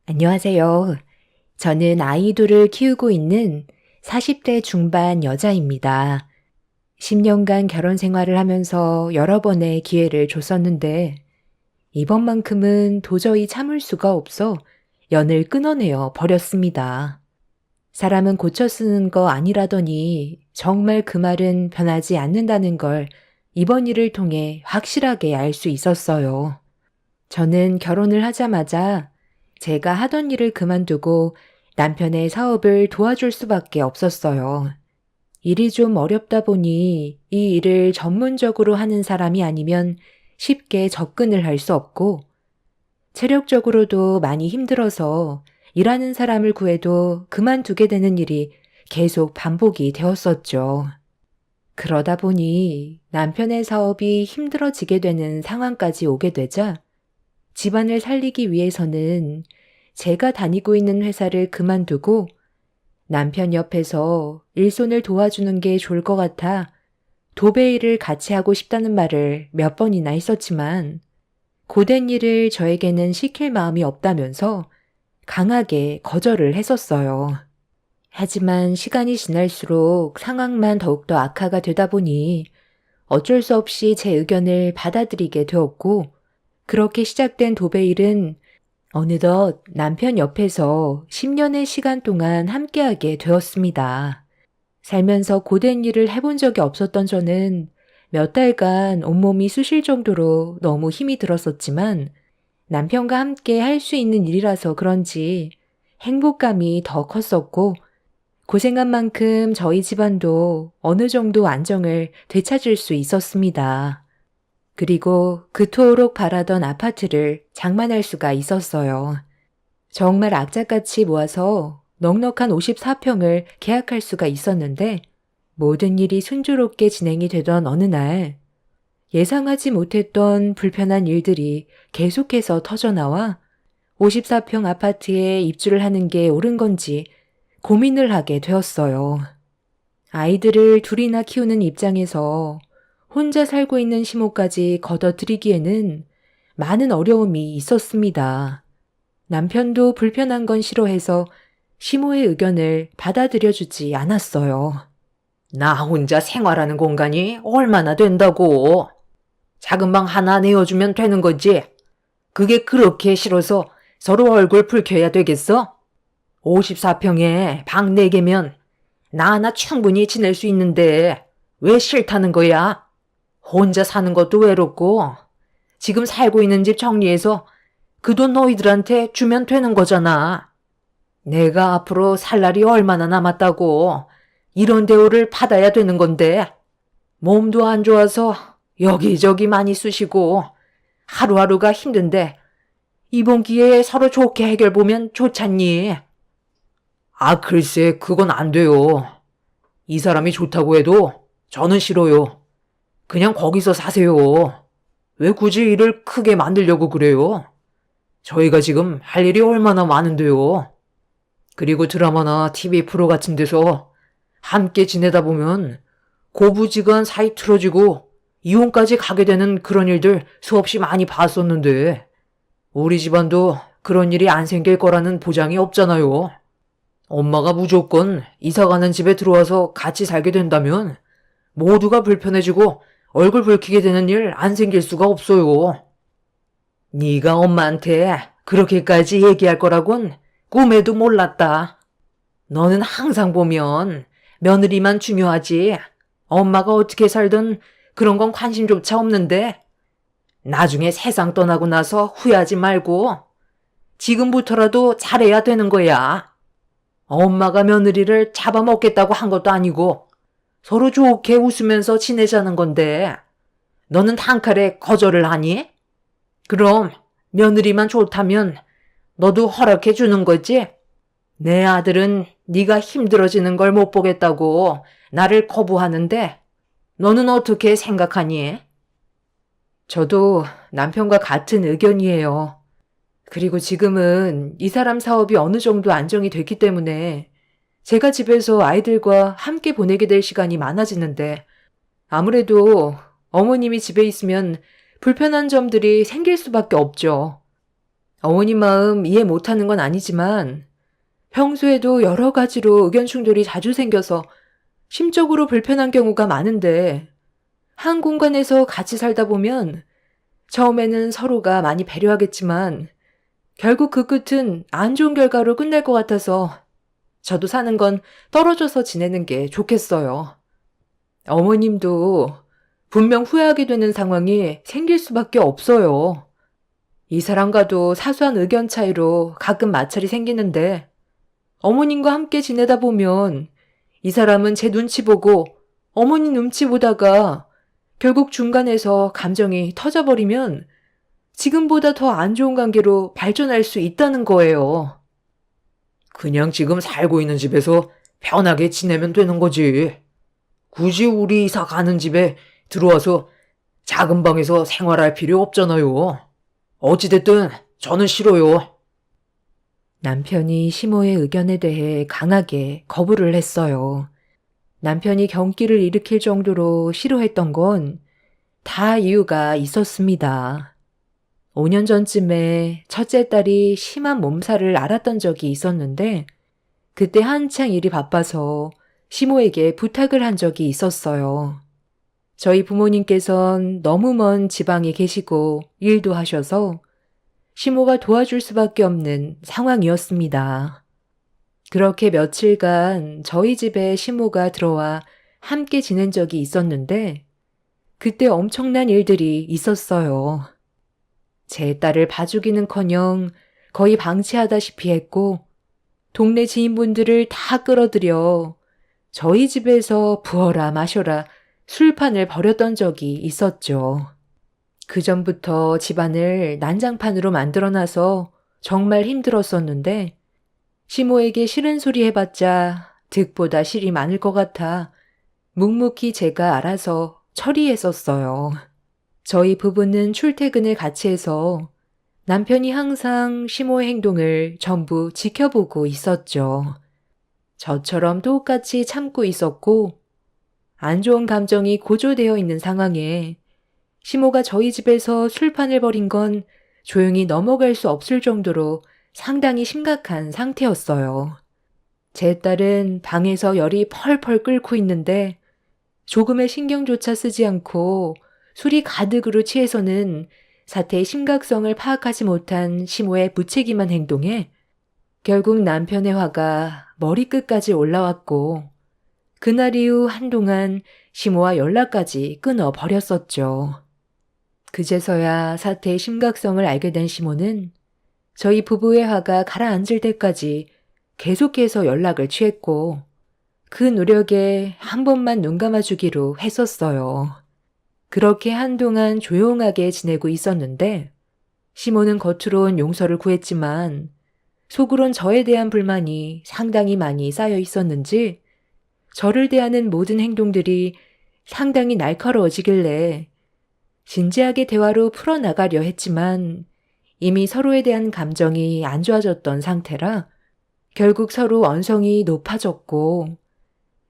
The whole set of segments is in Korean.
안녕하세요. 저는 아이돌을 키우고 있는 40대 중반 여자입니다. 10년간 결혼 생활을 하면서 여러 번의 기회를 줬었는데, 이번만큼은 도저히 참을 수가 없어 연을 끊어내어 버렸습니다. 사람은 고쳐 쓰는 거 아니라더니 정말 그 말은 변하지 않는다는 걸 이번 일을 통해 확실하게 알 수 있었어요. 저는 결혼을 하자마자 제가 하던 일을 그만두고 남편의 사업을 도와줄 수밖에 없었어요. 일이 좀 어렵다 보니 이 일을 전문적으로 하는 사람이 아니면 쉽게 접근을 할 수 없고, 체력적으로도 많이 힘들어서 일하는 사람을 구해도 그만두게 되는 일이 계속 반복이 되었었죠. 그러다 보니 남편의 사업이 힘들어지게 되는 상황까지 오게 되자 집안을 살리기 위해서는 제가 다니고 있는 회사를 그만두고 남편 옆에서 일손을 도와주는 게 좋을 것 같아 도배 일을 같이 하고 싶다는 말을 몇 번이나 했었지만, 고된 일을 저에게는 시킬 마음이 없다면서 강하게 거절을 했었어요. 하지만 시간이 지날수록 상황만 더욱더 악화가 되다 보니 어쩔 수 없이 제 의견을 받아들이게 되었고, 그렇게 시작된 도배 일은 어느덧 남편 옆에서 10년의 시간 동안 함께하게 되었습니다. 살면서 고된 일을 해본 적이 없었던 저는 몇 달간 온몸이 쑤실 정도로 너무 힘이 들었었지만, 남편과 함께 할 수 있는 일이라서 그런지 행복감이 더 컸었고, 고생한 만큼 저희 집안도 어느 정도 안정을 되찾을 수 있었습니다. 그리고 그토록 바라던 아파트를 장만할 수가 있었어요. 정말 악착같이 모아서 넉넉한 54평을 계약할 수가 있었는데, 모든 일이 순조롭게 진행이 되던 어느 날 예상하지 못했던 불편한 일들이 계속해서 터져나와 54평 아파트에 입주를 하는 게 옳은 건지 고민을 하게 되었어요. 아이들을 둘이나 키우는 입장에서 혼자 살고 있는 시모까지 걷어들이기에는 많은 어려움이 있었습니다. 남편도 불편한 건 싫어해서 시모의 의견을 받아들여주지 않았어요. 나 혼자 생활하는 공간이 얼마나 된다고. 작은 방 하나 내어주면 되는 거지. 그게 그렇게 싫어서 서로 얼굴 붉혀야 되겠어? 54평에 방 4개면 나 하나 충분히 지낼 수 있는데 왜 싫다는 거야? 혼자 사는 것도 외롭고 지금 살고 있는 집 정리해서 그 돈 너희들한테 주면 되는 거잖아. 내가 앞으로 살 날이 얼마나 남았다고 이런 대우를 받아야 되는 건데, 몸도 안 좋아서 여기저기 많이 쑤시고 하루하루가 힘든데 이번 기회에 서로 좋게 해결 보면 좋잖니. 아, 글쎄 그건 안 돼요. 이 사람이 좋다고 해도 저는 싫어요. 그냥 거기서 사세요. 왜 굳이 일을 크게 만들려고 그래요? 저희가 지금 할 일이 얼마나 많은데요. 그리고 드라마나 TV 프로 같은 데서 함께 지내다 보면 고부지간 사이 틀어지고 이혼까지 가게 되는 그런 일들 수없이 많이 봤었는데, 우리 집안도 그런 일이 안 생길 거라는 보장이 없잖아요. 엄마가 무조건 이사가는 집에 들어와서 같이 살게 된다면 모두가 불편해지고 얼굴 붉히게 되는 일 안 생길 수가 없어요. 네가 엄마한테 그렇게까지 얘기할 거라곤 꿈에도 몰랐다. 너는 항상 보면 며느리만 중요하지 엄마가 어떻게 살든 그런 건 관심조차 없는데, 나중에 세상 떠나고 나서 후회하지 말고 지금부터라도 잘해야 되는 거야. 엄마가 며느리를 잡아먹겠다고 한 것도 아니고 서로 좋게 웃으면서 지내자는 건데 너는 단칼에 거절을 하니? 그럼 며느리만 좋다면 너도 허락해 주는 거지? 내 아들은 네가 힘들어지는 걸 못 보겠다고 나를 거부하는데 너는 어떻게 생각하니? 저도 남편과 같은 의견이에요. 그리고 지금은 이 사람 사업이 어느 정도 안정이 됐기 때문에 제가 집에서 아이들과 함께 보내게 될 시간이 많아지는데, 아무래도 어머님이 집에 있으면 불편한 점들이 생길 수밖에 없죠. 어머님 마음 이해 못하는 건 아니지만 평소에도 여러 가지로 의견 충돌이 자주 생겨서 심적으로 불편한 경우가 많은데 한 공간에서 같이 살다 보면 처음에는 서로가 많이 배려하겠지만 결국 그 끝은 안 좋은 결과로 끝날 것 같아서 저도 사는 건 떨어져서 지내는 게 좋겠어요. 어머님도 분명 후회하게 되는 상황이 생길 수밖에 없어요. 이 사람과도 사소한 의견 차이로 가끔 마찰이 생기는데 어머님과 함께 지내다 보면 이 사람은 제 눈치 보고 어머니 눈치 보다가 결국 중간에서 감정이 터져버리면 지금보다 더 안 좋은 관계로 발전할 수 있다는 거예요. 그냥 지금 살고 있는 집에서 편하게 지내면 되는 거지. 굳이 우리 이사 가는 집에 들어와서 작은 방에서 생활할 필요 없잖아요. 어찌됐든 저는 싫어요. 남편이 시모의 의견에 대해 강하게 거부를 했어요. 남편이 경기를 일으킬 정도로 싫어했던 건 다 이유가 있었습니다. 5년 전쯤에 첫째 딸이 심한 몸살을 앓았던 적이 있었는데 그때 한창 일이 바빠서 시모에게 부탁을 한 적이 있었어요. 저희 부모님께선 너무 먼 지방에 계시고 일도 하셔서 시모가 도와줄 수밖에 없는 상황이었습니다. 그렇게 며칠간 저희 집에 시모가 들어와 함께 지낸 적이 있었는데 그때 엄청난 일들이 있었어요. 제 딸을 봐주기는커녕 거의 방치하다시피 했고 동네 지인분들을 다 끌어들여 저희 집에서 부어라 마셔라 술판을 벌였던 적이 있었죠. 그 전부터 집안을 난장판으로 만들어놔서 정말 힘들었었는데 시모에게 싫은 소리 해봤자 득보다 실이 많을 것 같아 묵묵히 제가 알아서 처리했었어요. 저희 부부는 출퇴근을 같이 해서 남편이 항상 시모의 행동을 전부 지켜보고 있었죠. 저처럼 똑같이 참고 있었고 안 좋은 감정이 고조되어 있는 상황에 시모가 저희 집에서 술판을 벌인 건 조용히 넘어갈 수 없을 정도로 상당히 심각한 상태였어요. 제 딸은 방에서 열이 펄펄 끓고 있는데 조금의 신경조차 쓰지 않고 술이 가득으로 취해서는 사태의 심각성을 파악하지 못한 시모의 무책임한 행동에 결국 남편의 화가 머리끝까지 올라왔고 그날 이후 한동안 시모와 연락까지 끊어버렸었죠. 그제서야 사태의 심각성을 알게 된 시모는 저희 부부의 화가 가라앉을 때까지 계속해서 연락을 취했고 그 노력에 한 번만 눈 감아주기로 했었어요. 그렇게 한동안 조용하게 지내고 있었는데 시모는 겉으론 용서를 구했지만 속으론 저에 대한 불만이 상당히 많이 쌓여 있었는지 저를 대하는 모든 행동들이 상당히 날카로워지길래 진지하게 대화로 풀어나가려 했지만 이미 서로에 대한 감정이 안 좋아졌던 상태라 결국 서로 언성이 높아졌고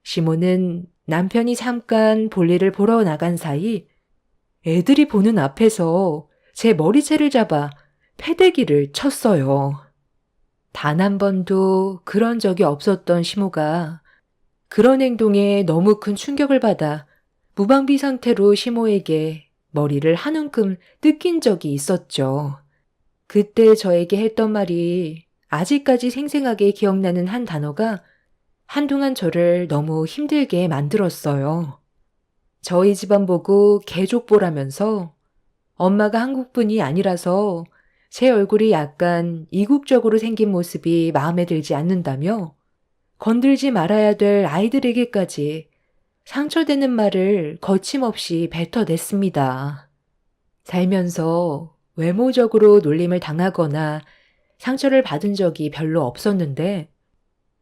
시모는 남편이 잠깐 볼일을 보러 나간 사이 애들이 보는 앞에서 제 머리채를 잡아 패대기를 쳤어요. 단 한 번도 그런 적이 없었던 시모가 그런 행동에 너무 큰 충격을 받아 무방비 상태로 시모에게 머리를 한 움큼 뜯긴 적이 있었죠. 그때 저에게 했던 말이 아직까지 생생하게 기억나는 한 단어가 한동안 저를 너무 힘들게 만들었어요. 저희 집안 보고 개족보라면서 엄마가 한국분이 아니라서 제 얼굴이 약간 이국적으로 생긴 모습이 마음에 들지 않는다며 건들지 말아야 될 아이들에게까지 상처되는 말을 거침없이 뱉어댔습니다. 살면서 외모적으로 놀림을 당하거나 상처를 받은 적이 별로 없었는데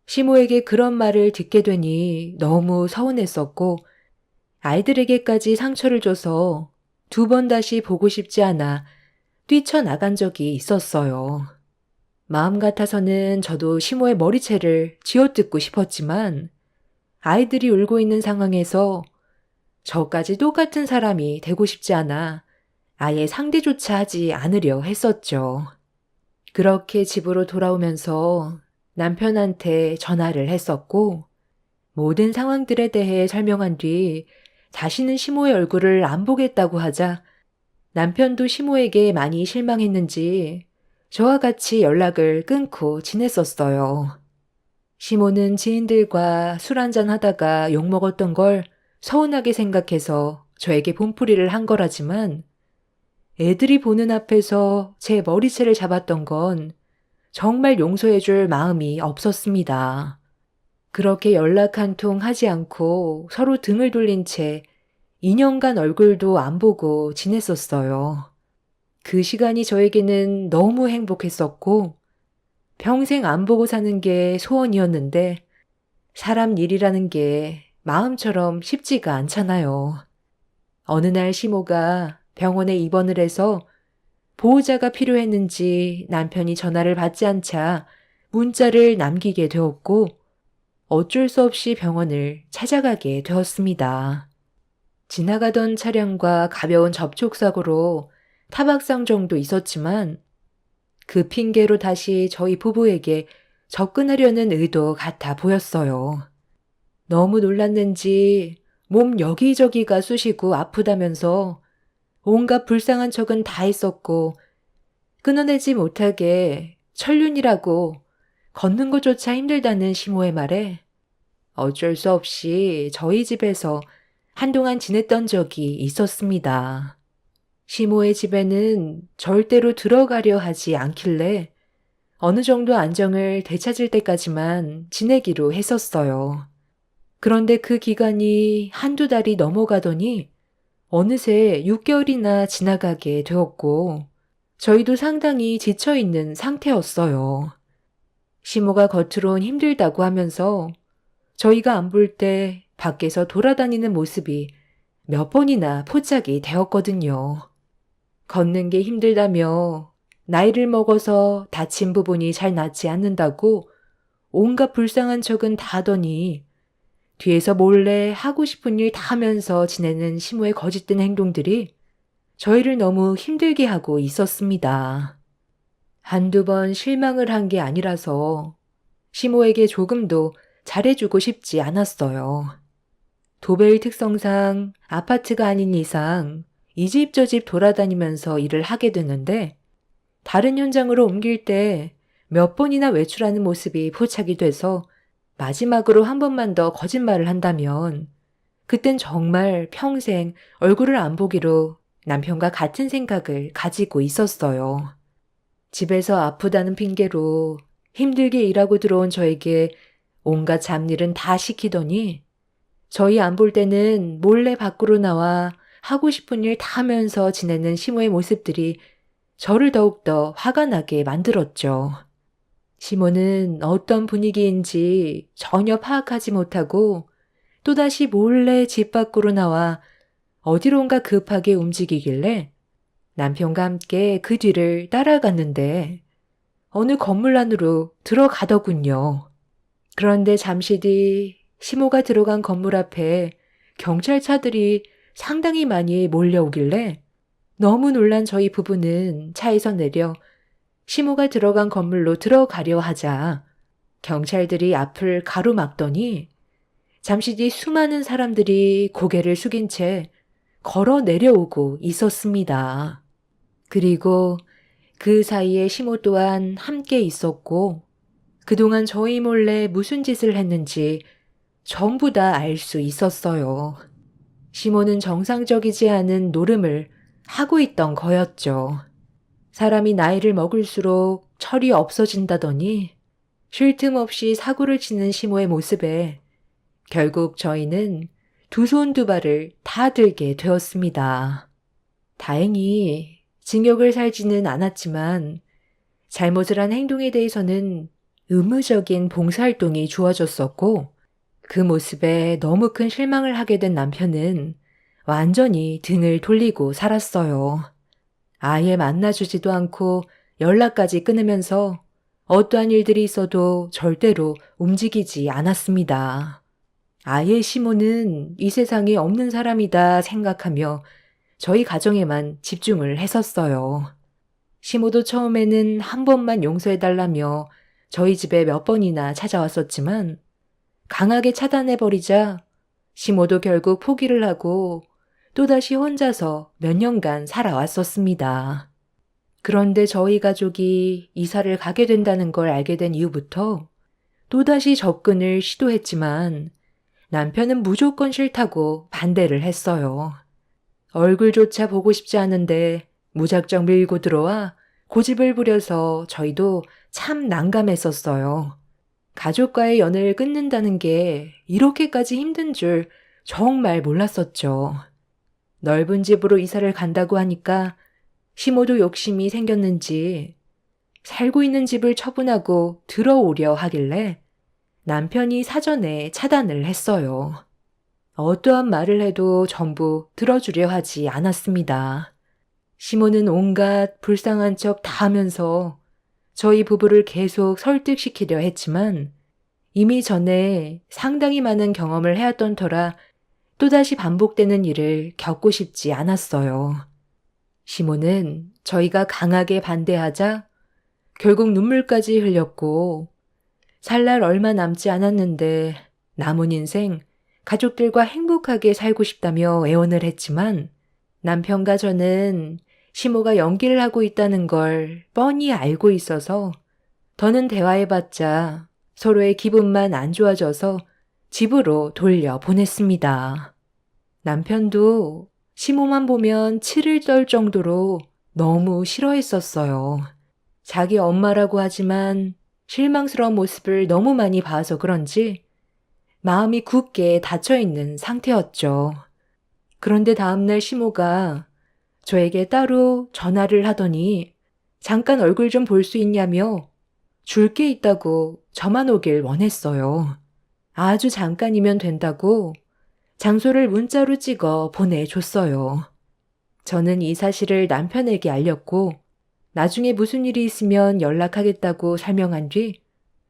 시모에게 그런 말을 듣게 되니 너무 서운했었고 아이들에게까지 상처를 줘서 2번 다시 보고 싶지 않아 뛰쳐나간 적이 있었어요. 마음 같아서는 저도 시모의 머리채를 쥐어뜯고 싶었지만 아이들이 울고 있는 상황에서 저까지 똑같은 사람이 되고 싶지 않아 아예 상대조차 하지 않으려 했었죠. 그렇게 집으로 돌아오면서 남편한테 전화를 했었고, 모든 상황들에 대해 설명한 뒤 다시는 시모의 얼굴을 안 보겠다고 하자 남편도 시모에게 많이 실망했는지 저와 같이 연락을 끊고 지냈었어요. 시모는 지인들과 술 한잔 하다가 욕먹었던 걸 서운하게 생각해서 저에게 분풀이를 한 거라지만 애들이 보는 앞에서 제 머리채를 잡았던 건 정말 용서해줄 마음이 없었습니다. 그렇게 연락 한 통 하지 않고 서로 등을 돌린 채 2년간 얼굴도 안 보고 지냈었어요. 그 시간이 저에게는 너무 행복했었고 평생 안 보고 사는 게 소원이었는데 사람 일이라는 게 마음처럼 쉽지가 않잖아요. 어느 날 시모가 병원에 입원을 해서 보호자가 필요했는지 남편이 전화를 받지 않자 문자를 남기게 되었고 어쩔 수 없이 병원을 찾아가게 되었습니다. 지나가던 차량과 가벼운 접촉사고로 타박상 정도 있었지만 그 핑계로 다시 저희 부부에게 접근하려는 의도 같아 보였어요. 너무 놀랐는지 몸 여기저기가 쑤시고 아프다면서 온갖 불쌍한 척은 다 했었고 끊어내지 못하게 천륜이라고 걷는 것조차 힘들다는 시모의 말에 어쩔 수 없이 저희 집에서 한동안 지냈던 적이 있었습니다. 시모의 집에는 절대로 들어가려 하지 않길래 어느 정도 안정을 되찾을 때까지만 지내기로 했었어요. 그런데 그 기간이 한두 달이 넘어가더니 어느새 6개월이나 지나가게 되었고 저희도 상당히 지쳐있는 상태였어요. 시모가 겉으론 힘들다고 하면서 저희가 안 볼 때 밖에서 돌아다니는 모습이 몇 번이나 포착이 되었거든요. 걷는 게 힘들다며 나이를 먹어서 다친 부분이 잘 낫지 않는다고 온갖 불쌍한 척은 다 하더니 뒤에서 몰래 하고 싶은 일 다 하면서 지내는 시모의 거짓된 행동들이 저희를 너무 힘들게 하고 있었습니다. 한두 번 실망을 한 게 아니라서 시모에게 조금도 잘해주고 싶지 않았어요. 도배일 특성상 아파트가 아닌 이상 이 집 저 집 돌아다니면서 일을 하게 되는데 다른 현장으로 옮길 때 몇 번이나 외출하는 모습이 포착이 돼서 마지막으로 한 번만 더 거짓말을 한다면 그땐 정말 평생 얼굴을 안 보기로 남편과 같은 생각을 가지고 있었어요. 집에서 아프다는 핑계로 힘들게 일하고 들어온 저에게 온갖 잡일은 다 시키더니 저희 안 볼 때는 몰래 밖으로 나와 하고 싶은 일 다 하면서 지내는 시모의 모습들이 저를 더욱더 화가 나게 만들었죠. 시모는 어떤 분위기인지 전혀 파악하지 못하고 또다시 몰래 집 밖으로 나와 어디론가 급하게 움직이길래 남편과 함께 그 뒤를 따라갔는데 어느 건물 안으로 들어가더군요. 그런데 잠시 뒤 시모가 들어간 건물 앞에 경찰차들이 상당히 많이 몰려오길래 너무 놀란 저희 부부는 차에서 내려 시모가 들어간 건물로 들어가려 하자 경찰들이 앞을 가로막더니 잠시 뒤 수많은 사람들이 고개를 숙인 채 걸어 내려오고 있었습니다. 그리고 그 사이에 시모 또한 함께 있었고 그동안 저희 몰래 무슨 짓을 했는지 전부 다 알 수 있었어요. 시모는 정상적이지 않은 노름을 하고 있던 거였죠. 사람이 나이를 먹을수록 철이 없어진다더니 쉴 틈 없이 사고를 치는 시모의 모습에 결국 저희는 두 손 두 발을 다 들게 되었습니다. 다행히 징역을 살지는 않았지만 잘못을 한 행동에 대해서는 의무적인 봉사활동이 주어졌었고 그 모습에 너무 큰 실망을 하게 된 남편은 완전히 등을 돌리고 살았어요. 아예 만나주지도 않고 연락까지 끊으면서 어떠한 일들이 있어도 절대로 움직이지 않았습니다. 아예 시모는 이 세상에 없는 사람이다 생각하며 저희 가정에만 집중을 했었어요. 시모도 처음에는 한 번만 용서해달라며 저희 집에 몇 번이나 찾아왔었지만 강하게 차단해버리자 시모도 결국 포기를 하고 또다시 혼자서 몇 년간 살아왔었습니다. 그런데 저희 가족이 이사를 가게 된다는 걸 알게 된 이후부터 또다시 접근을 시도했지만 남편은 무조건 싫다고 반대를 했어요. 얼굴조차 보고 싶지 않은데 무작정 밀고 들어와 고집을 부려서 저희도 참 난감했었어요. 가족과의 연을 끊는다는 게 이렇게까지 힘든 줄 정말 몰랐었죠. 넓은 집으로 이사를 간다고 하니까 시모도 욕심이 생겼는지 살고 있는 집을 처분하고 들어오려 하길래 남편이 사전에 차단을 했어요. 어떠한 말을 해도 전부 들어주려 하지 않았습니다. 시모는 온갖 불쌍한 척 다 하면서 저희 부부를 계속 설득시키려 했지만 이미 전에 상당히 많은 경험을 해왔던 터라 또다시 반복되는 일을 겪고 싶지 않았어요. 시모는 저희가 강하게 반대하자 결국 눈물까지 흘렸고 살 날 얼마 남지 않았는데 남은 인생 가족들과 행복하게 살고 싶다며 애원을 했지만 남편과 저는 시모가 연기를 하고 있다는 걸 뻔히 알고 있어서 더는 대화해봤자 서로의 기분만 안 좋아져서 집으로 돌려보냈습니다. 남편도 시모만 보면 치를 떨 정도로 너무 싫어했었어요. 자기 엄마라고 하지만 실망스러운 모습을 너무 많이 봐서 그런지 마음이 굳게 닫혀있는 상태였죠. 그런데 다음날 시모가 저에게 따로 전화를 하더니 잠깐 얼굴 좀 볼 수 있냐며 줄 게 있다고 저만 오길 원했어요. 아주 잠깐이면 된다고 장소를 문자로 찍어 보내줬어요. 저는 이 사실을 남편에게 알렸고 나중에 무슨 일이 있으면 연락하겠다고 설명한 뒤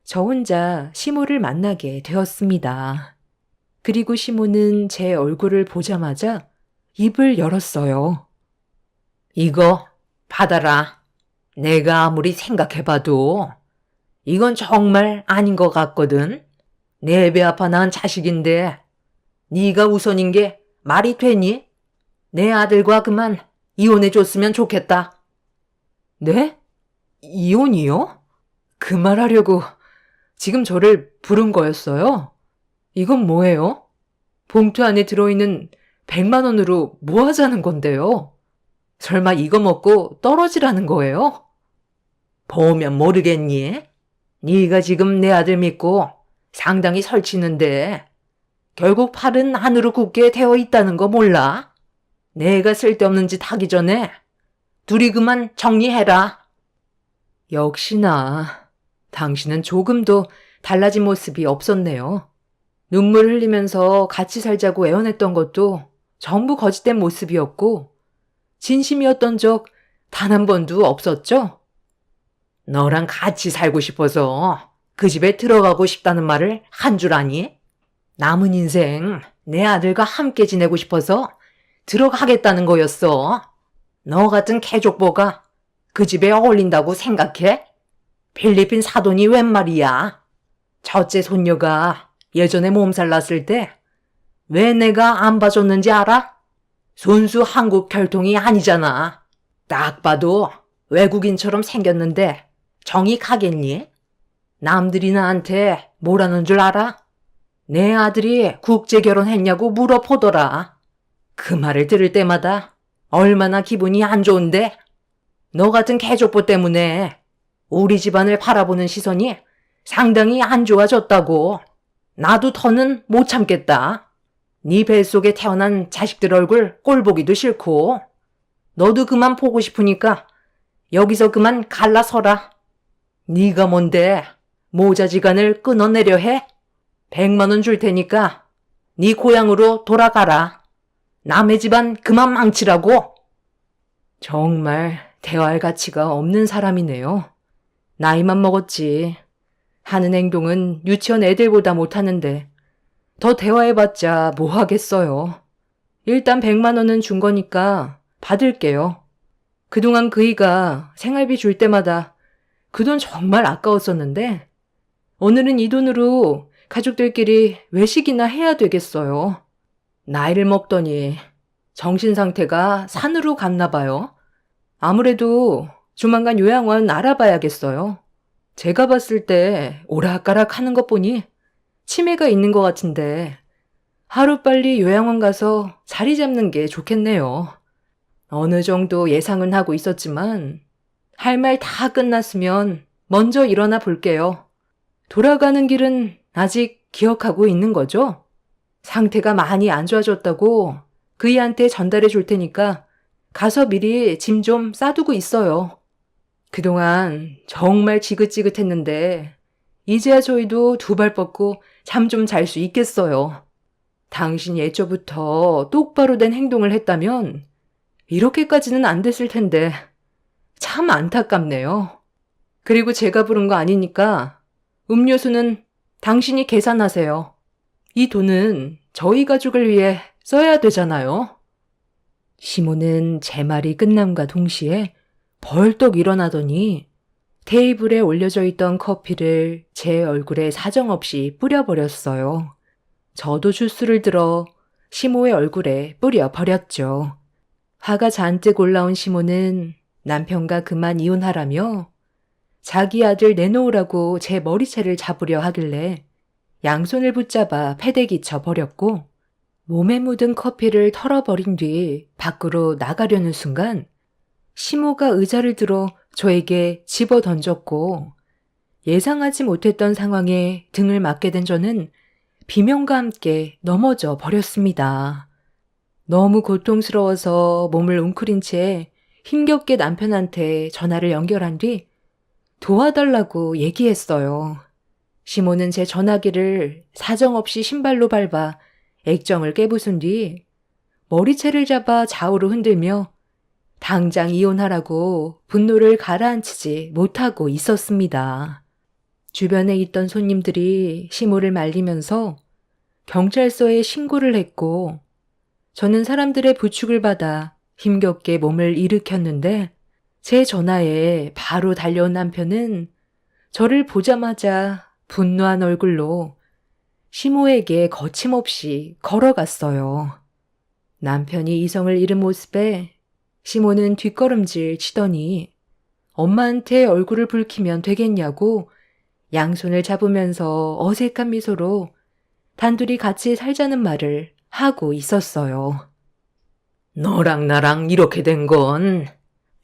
저 혼자 시모를 만나게 되었습니다. 그리고 시모는 제 얼굴을 보자마자 입을 열었어요. 이거 받아라. 내가 아무리 생각해봐도 이건 정말 아닌 것 같거든. 내 배 아파 낳은 자식인데 네가 우선인 게 말이 되니? 내 아들과 그만 이혼해줬으면 좋겠다. 네? 이혼이요? 그 말 하려고 지금 저를 부른 거였어요? 이건 뭐예요? 봉투 안에 들어있는 100만 원으로 뭐 하자는 건데요? 설마 이거 먹고 떨어지라는 거예요? 보면 모르겠니? 네가 지금 내 아들 믿고 상당히 설치는데 결국 팔은 하늘로 굳게 되어 있다는 거 몰라? 내가 쓸데없는 짓 하기 전에 둘이 그만 정리해라. 역시나 당신은 조금도 달라진 모습이 없었네요. 눈물 흘리면서 같이 살자고 애원했던 것도 전부 거짓된 모습이었고 진심이었던 적 단 한 번도 없었죠? 너랑 같이 살고 싶어서 그 집에 들어가고 싶다는 말을 한 줄 아니? 남은 인생 내 아들과 함께 지내고 싶어서 들어가겠다는 거였어. 너 같은 개족보가 그 집에 어울린다고 생각해? 필리핀 사돈이 웬 말이야? 첫째 손녀가 예전에 몸살 났을 때 왜 내가 안 봐줬는지 알아? 순수 한국 혈통이 아니잖아. 딱 봐도 외국인처럼 생겼는데 정이 가겠니? 남들이 나한테 뭐라는 줄 알아? 내 아들이 국제 결혼했냐고 물어보더라. 그 말을 들을 때마다 얼마나 기분이 안 좋은데? 너 같은 개족보 때문에 우리 집안을 바라보는 시선이 상당히 안 좋아졌다고. 나도 더는 못 참겠다. 네 뱃속에 태어난 자식들 얼굴 꼴 보기도 싫고 너도 그만 보고 싶으니까 여기서 그만 갈라서라. 네가 뭔데 모자지간을 끊어내려 해? 100만 원 줄 테니까 네 고향으로 돌아가라. 남의 집안 그만 망치라고. 정말 대화할 가치가 없는 사람이네요. 나이만 먹었지. 하는 행동은 유치원 애들보다 못하는데 더 대화해봤자 뭐 하겠어요. 일단 100만 원은 준 거니까 받을게요. 그동안 그이가 생활비 줄 때마다 그 돈 정말 아까웠었는데 오늘은 이 돈으로 가족들끼리 외식이나 해야 되겠어요. 나이를 먹더니 정신 상태가 산으로 갔나 봐요. 아무래도 조만간 요양원 알아봐야겠어요. 제가 봤을 때 오락가락 하는 것 보니 치매가 있는 것 같은데 하루빨리 요양원 가서 자리 잡는 게 좋겠네요. 어느 정도 예상은 하고 있었지만 할 말 다 끝났으면 먼저 일어나 볼게요. 돌아가는 길은 아직 기억하고 있는 거죠? 상태가 많이 안 좋아졌다고 그이한테 전달해 줄 테니까 가서 미리 짐 좀 싸두고 있어요. 그동안 정말 지긋지긋했는데 이제야 저희도 두 발 뻗고 잠 좀 잘 수 있겠어요. 당신이 애초부터 똑바로 된 행동을 했다면 이렇게까지는 안 됐을 텐데 참 안타깝네요. 그리고 제가 부른 거 아니니까 음료수는 당신이 계산하세요. 이 돈은 저희 가족을 위해 써야 되잖아요. 시모는 제 말이 끝남과 동시에 벌떡 일어나더니 테이블에 올려져 있던 커피를 제 얼굴에 사정없이 뿌려버렸어요. 저도 주스를 들어 시모의 얼굴에 뿌려버렸죠. 화가 잔뜩 올라온 시모는 남편과 그만 이혼하라며 자기 아들 내놓으라고 제 머리채를 잡으려 하길래 양손을 붙잡아 패대기 쳐버렸고 몸에 묻은 커피를 털어버린 뒤 밖으로 나가려는 순간 시모가 의자를 들어 저에게 집어 던졌고 예상하지 못했던 상황에 등을 맞게 된 저는 비명과 함께 넘어져 버렸습니다. 너무 고통스러워서 몸을 웅크린 채 힘겹게 남편한테 전화를 연결한 뒤 도와달라고 얘기했어요. 시모는 제 전화기를 사정없이 신발로 밟아 액정을 깨부순 뒤 머리채를 잡아 좌우로 흔들며 당장 이혼하라고 분노를 가라앉히지 못하고 있었습니다. 주변에 있던 손님들이 시모를 말리면서 경찰서에 신고를 했고 저는 사람들의 부축을 받아 힘겹게 몸을 일으켰는데 제 전화에 바로 달려온 남편은 저를 보자마자 분노한 얼굴로 시모에게 거침없이 걸어갔어요. 남편이 이성을 잃은 모습에 시모는 뒷걸음질 치더니 엄마한테 얼굴을 붉히면 되겠냐고 양손을 잡으면서 어색한 미소로 단둘이 같이 살자는 말을 하고 있었어요. 너랑 나랑 이렇게 된 건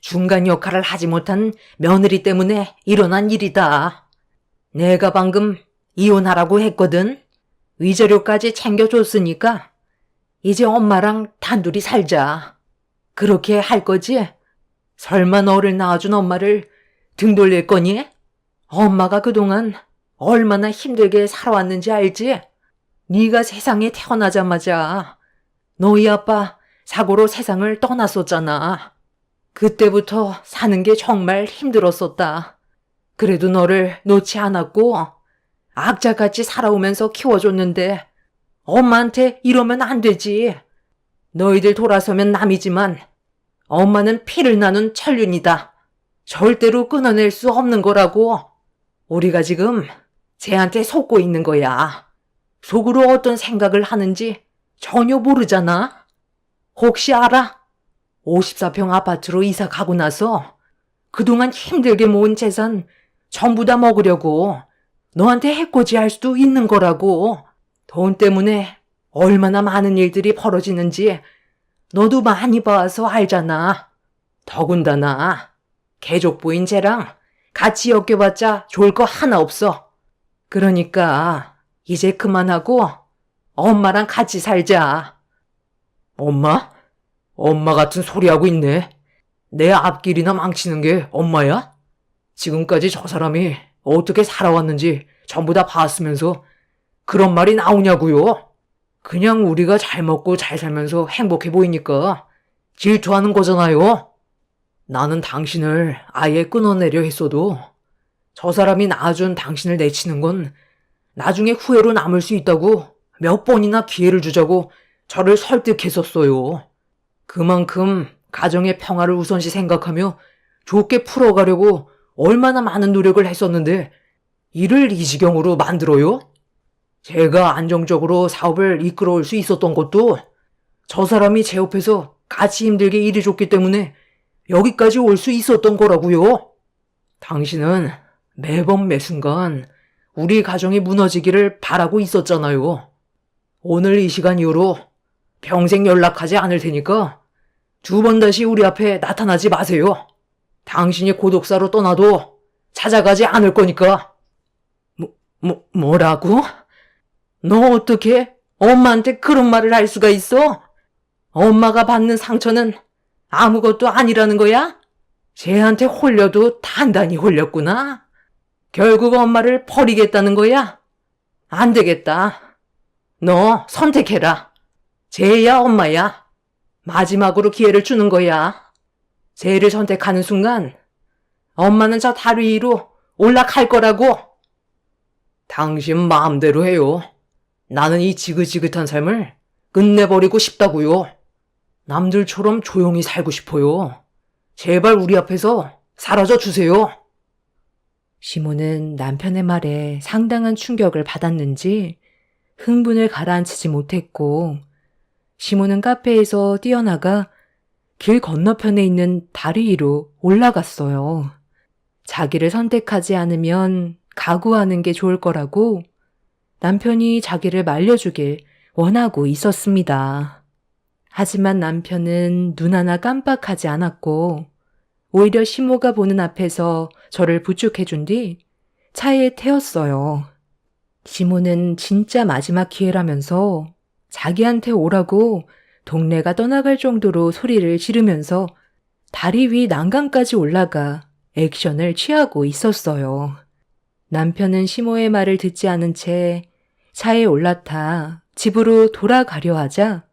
중간 역할을 하지 못한 며느리 때문에 일어난 일이다. 내가 방금 이혼하라고 했거든. 위자료까지 챙겨줬으니까 이제 엄마랑 단둘이 살자. 그렇게 할 거지? 설마 너를 낳아준 엄마를 등 돌릴 거니? 엄마가 그동안 얼마나 힘들게 살아왔는지 알지? 네가 세상에 태어나자마자 너희 아빠 사고로 세상을 떠났었잖아. 그때부터 사는 게 정말 힘들었었다. 그래도 너를 놓지 않았고 악자같이 살아오면서 키워줬는데 엄마한테 이러면 안 되지. 너희들 돌아서면 남이지만 엄마는 피를 나눈 천륜이다. 절대로 끊어낼 수 없는 거라고. 우리가 지금 쟤한테 속고 있는 거야. 속으로 어떤 생각을 하는지 전혀 모르잖아. 혹시 알아? 54평 아파트로 이사 가고 나서 그동안 힘들게 모은 재산 전부 다 먹으려고 너한테 해코지 할 수도 있는 거라고. 돈 때문에 얼마나 많은 일들이 벌어지는지 너도 많이 봐서 알잖아. 더군다나 개족보인 쟤랑 같이 엮여봤자 좋을 거 하나 없어. 그러니까 이제 그만하고 엄마랑 같이 살자. 엄마? 엄마 같은 소리 하고 있네. 내 앞길이나 망치는 게 엄마야? 지금까지 저 사람이 어떻게 살아왔는지 전부 다 봤으면서 그런 말이 나오냐고요? 그냥 우리가 잘 먹고 잘 살면서 행복해 보이니까 질투하는 거잖아요. 나는 당신을 아예 끊어내려 했어도 저 사람이 낳아준 당신을 내치는 건 나중에 후회로 남을 수 있다고 몇 번이나 기회를 주자고 저를 설득했었어요. 그만큼 가정의 평화를 우선시 생각하며 좋게 풀어가려고 얼마나 많은 노력을 했었는데 일을 이 지경으로 만들어요? 제가 안정적으로 사업을 이끌어올 수 있었던 것도 저 사람이 제 옆에서 같이 힘들게 일해줬기 때문에 여기까지 올 수 있었던 거라고요. 당신은 매번 매순간 우리 가정이 무너지기를 바라고 있었잖아요. 오늘 이 시간 이후로 평생 연락하지 않을 테니까 2번 다시 우리 앞에 나타나지 마세요. 당신이 고독사로 떠나도 찾아가지 않을 거니까. 뭐라고? 너 어떻게 엄마한테 그런 말을 할 수가 있어? 엄마가 받는 상처는 아무것도 아니라는 거야? 쟤한테 홀려도 단단히 홀렸구나. 결국 엄마를 버리겠다는 거야? 안 되겠다. 너 선택해라. 쟤야 엄마야. 마지막으로 기회를 주는 거야. 쟤를 선택하는 순간 엄마는 저 다리 위로 올라갈 거라고. 당신 마음대로 해요. 나는 이 지긋지긋한 삶을 끝내버리고 싶다고요. 남들처럼 조용히 살고 싶어요. 제발 우리 앞에서 사라져 주세요. 시모는 남편의 말에 상당한 충격을 받았는지 흥분을 가라앉히지 못했고, 시모는 카페에서 뛰어나가 길 건너편에 있는 다리 위로 올라갔어요. 자기를 선택하지 않으면 각오하는 게 좋을 거라고 남편이 자기를 말려주길 원하고 있었습니다. 하지만 남편은 눈 하나 깜빡하지 않았고 오히려 시모가 보는 앞에서 저를 부축해준 뒤 차에 태웠어요. 시모는 진짜 마지막 기회라면서 자기한테 오라고 동네가 떠나갈 정도로 소리를 지르면서 다리 위 난간까지 올라가 액션을 취하고 있었어요. 남편은 시모의 말을 듣지 않은 채 차에 올라타 집으로 돌아가려 하자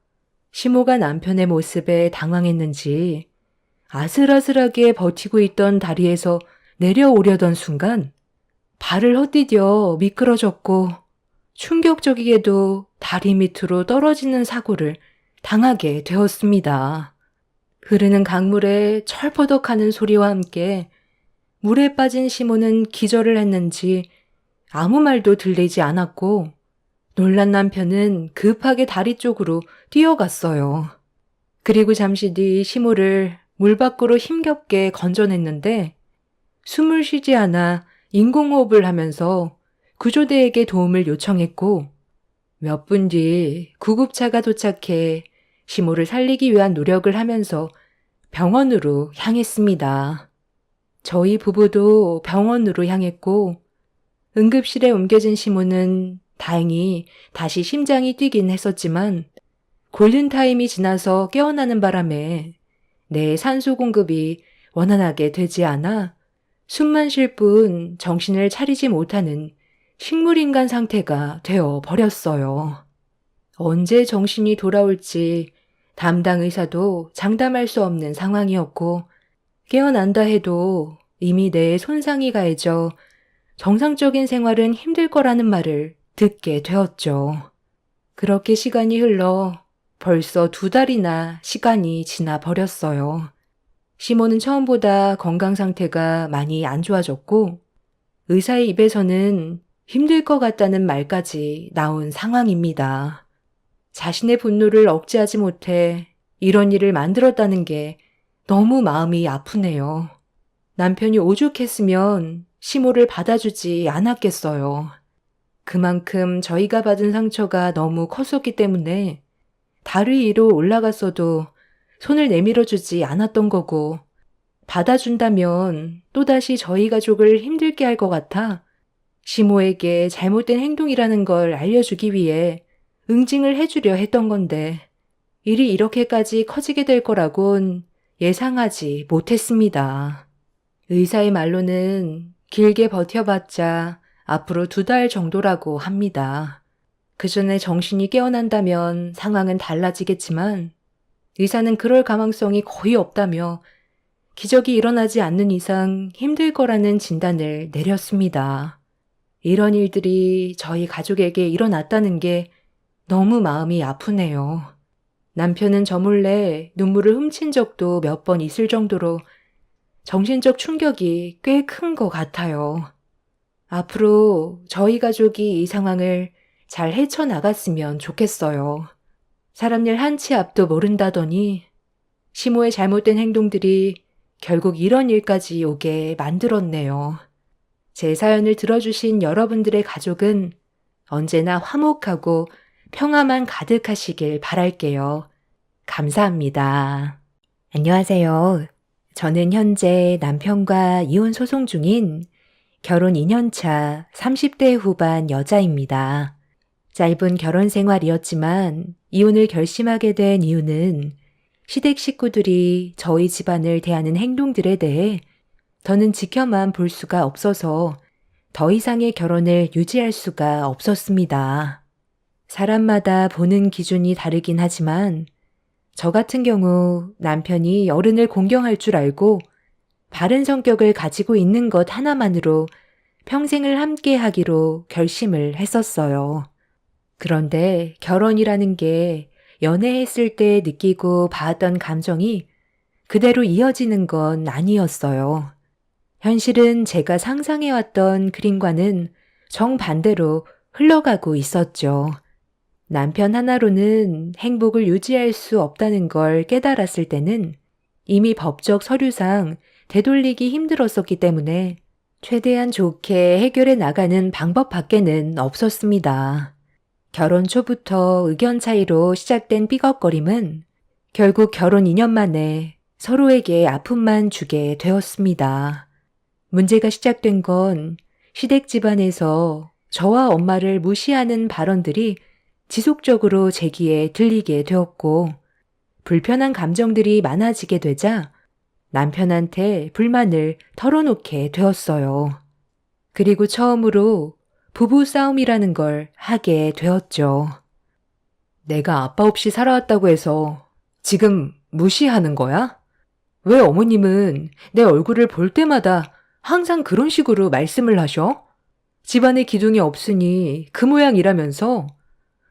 시모가 남편의 모습에 당황했는지 아슬아슬하게 버티고 있던 다리에서 내려오려던 순간 발을 헛디뎌 미끄러졌고 충격적이게도 다리 밑으로 떨어지는 사고를 당하게 되었습니다. 흐르는 강물에 철퍼덕하는 소리와 함께 물에 빠진 시모는 기절을 했는지 아무 말도 들리지 않았고 놀란 남편은 급하게 다리 쪽으로 뛰어갔어요. 그리고 잠시 뒤 시모를 물 밖으로 힘겹게 건져냈는데 숨을 쉬지 않아 인공호흡을 하면서 구조대에게 도움을 요청했고 몇 분 뒤 구급차가 도착해 시모를 살리기 위한 노력을 하면서 병원으로 향했습니다. 저희 부부도 병원으로 향했고 응급실에 옮겨진 시모는 다행히 다시 심장이 뛰긴 했었지만 골든타임이 지나서 깨어나는 바람에 내 산소 공급이 원활하게 되지 않아 숨만 쉴 뿐 정신을 차리지 못하는 식물인간 상태가 되어 버렸어요. 언제 정신이 돌아올지 담당 의사도 장담할 수 없는 상황이었고 깨어난다 해도 이미 뇌에 손상이 가해져 정상적인 생활은 힘들 거라는 말을 듣게 되었죠. 그렇게 시간이 흘러 벌써 2달이나 시간이 지나 버렸어요. 시모는 처음보다 건강 상태가 많이 안 좋아졌고 의사의 입에서는 힘들 것 같다는 말까지 나온 상황입니다. 자신의 분노를 억제하지 못해 이런 일을 만들었다는 게 너무 마음이 아프네요. 남편이 오죽했으면 시모를 받아주지 않았겠어요. 그만큼 저희가 받은 상처가 너무 컸었기 때문에 다리 위로 올라갔어도 손을 내밀어주지 않았던 거고 받아준다면 또다시 저희 가족을 힘들게 할 것 같아 시모에게 잘못된 행동이라는 걸 알려주기 위해 응징을 해주려 했던 건데 일이 이렇게까지 커지게 될 거라곤 예상하지 못했습니다. 의사의 말로는 길게 버텨봤자 앞으로 2달 정도라고 합니다. 그 전에 정신이 깨어난다면 상황은 달라지겠지만 의사는 그럴 가망성이 거의 없다며 기적이 일어나지 않는 이상 힘들 거라는 진단을 내렸습니다. 이런 일들이 저희 가족에게 일어났다는 게 너무 마음이 아프네요. 남편은 저 몰래 눈물을 훔친 적도 몇 번 있을 정도로 정신적 충격이 꽤 큰 것 같아요. 앞으로 저희 가족이 이 상황을 잘 헤쳐나갔으면 좋겠어요. 사람 일 한 치 앞도 모른다더니 시모의 잘못된 행동들이 결국 이런 일까지 오게 만들었네요. 제 사연을 들어주신 여러분들의 가족은 언제나 화목하고 평화만 가득하시길 바랄게요. 감사합니다. 안녕하세요. 저는 현재 남편과 이혼 소송 중인 결혼 2년차 30대 후반 여자입니다. 짧은 결혼 생활이었지만 이혼을 결심하게 된 이유는 시댁 식구들이 저희 집안을 대하는 행동들에 대해 더는 지켜만 볼 수가 없어서 더 이상의 결혼을 유지할 수가 없었습니다. 사람마다 보는 기준이 다르긴 하지만 저 같은 경우 남편이 어른을 공경할 줄 알고 바른 성격을 가지고 있는 것 하나만으로 평생을 함께 하기로 결심을 했었어요. 그런데 결혼이라는 게 연애했을 때 느끼고 봐왔던 감정이 그대로 이어지는 건 아니었어요. 현실은 제가 상상해왔던 그림과는 정반대로 흘러가고 있었죠. 남편 하나로는 행복을 유지할 수 없다는 걸 깨달았을 때는 이미 법적 서류상 되돌리기 힘들었었기 때문에 최대한 좋게 해결해 나가는 방법 밖에는 없었습니다. 결혼 초부터 의견 차이로 시작된 삐걱거림은 결국 결혼 2년 만에 서로에게 아픔만 주게 되었습니다. 문제가 시작된 건 시댁 집안에서 저와 엄마를 무시하는 발언들이 지속적으로 제 귀에 들리게 되었고 불편한 감정들이 많아지게 되자 남편한테 불만을 털어놓게 되었어요. 그리고 처음으로 부부 싸움이라는 걸 하게 되었죠. 내가 아빠 없이 살아왔다고 해서 지금 무시하는 거야? 왜 어머님은 내 얼굴을 볼 때마다 항상 그런 식으로 말씀을 하셔? 집안에 기둥이 없으니 그 모양이라면서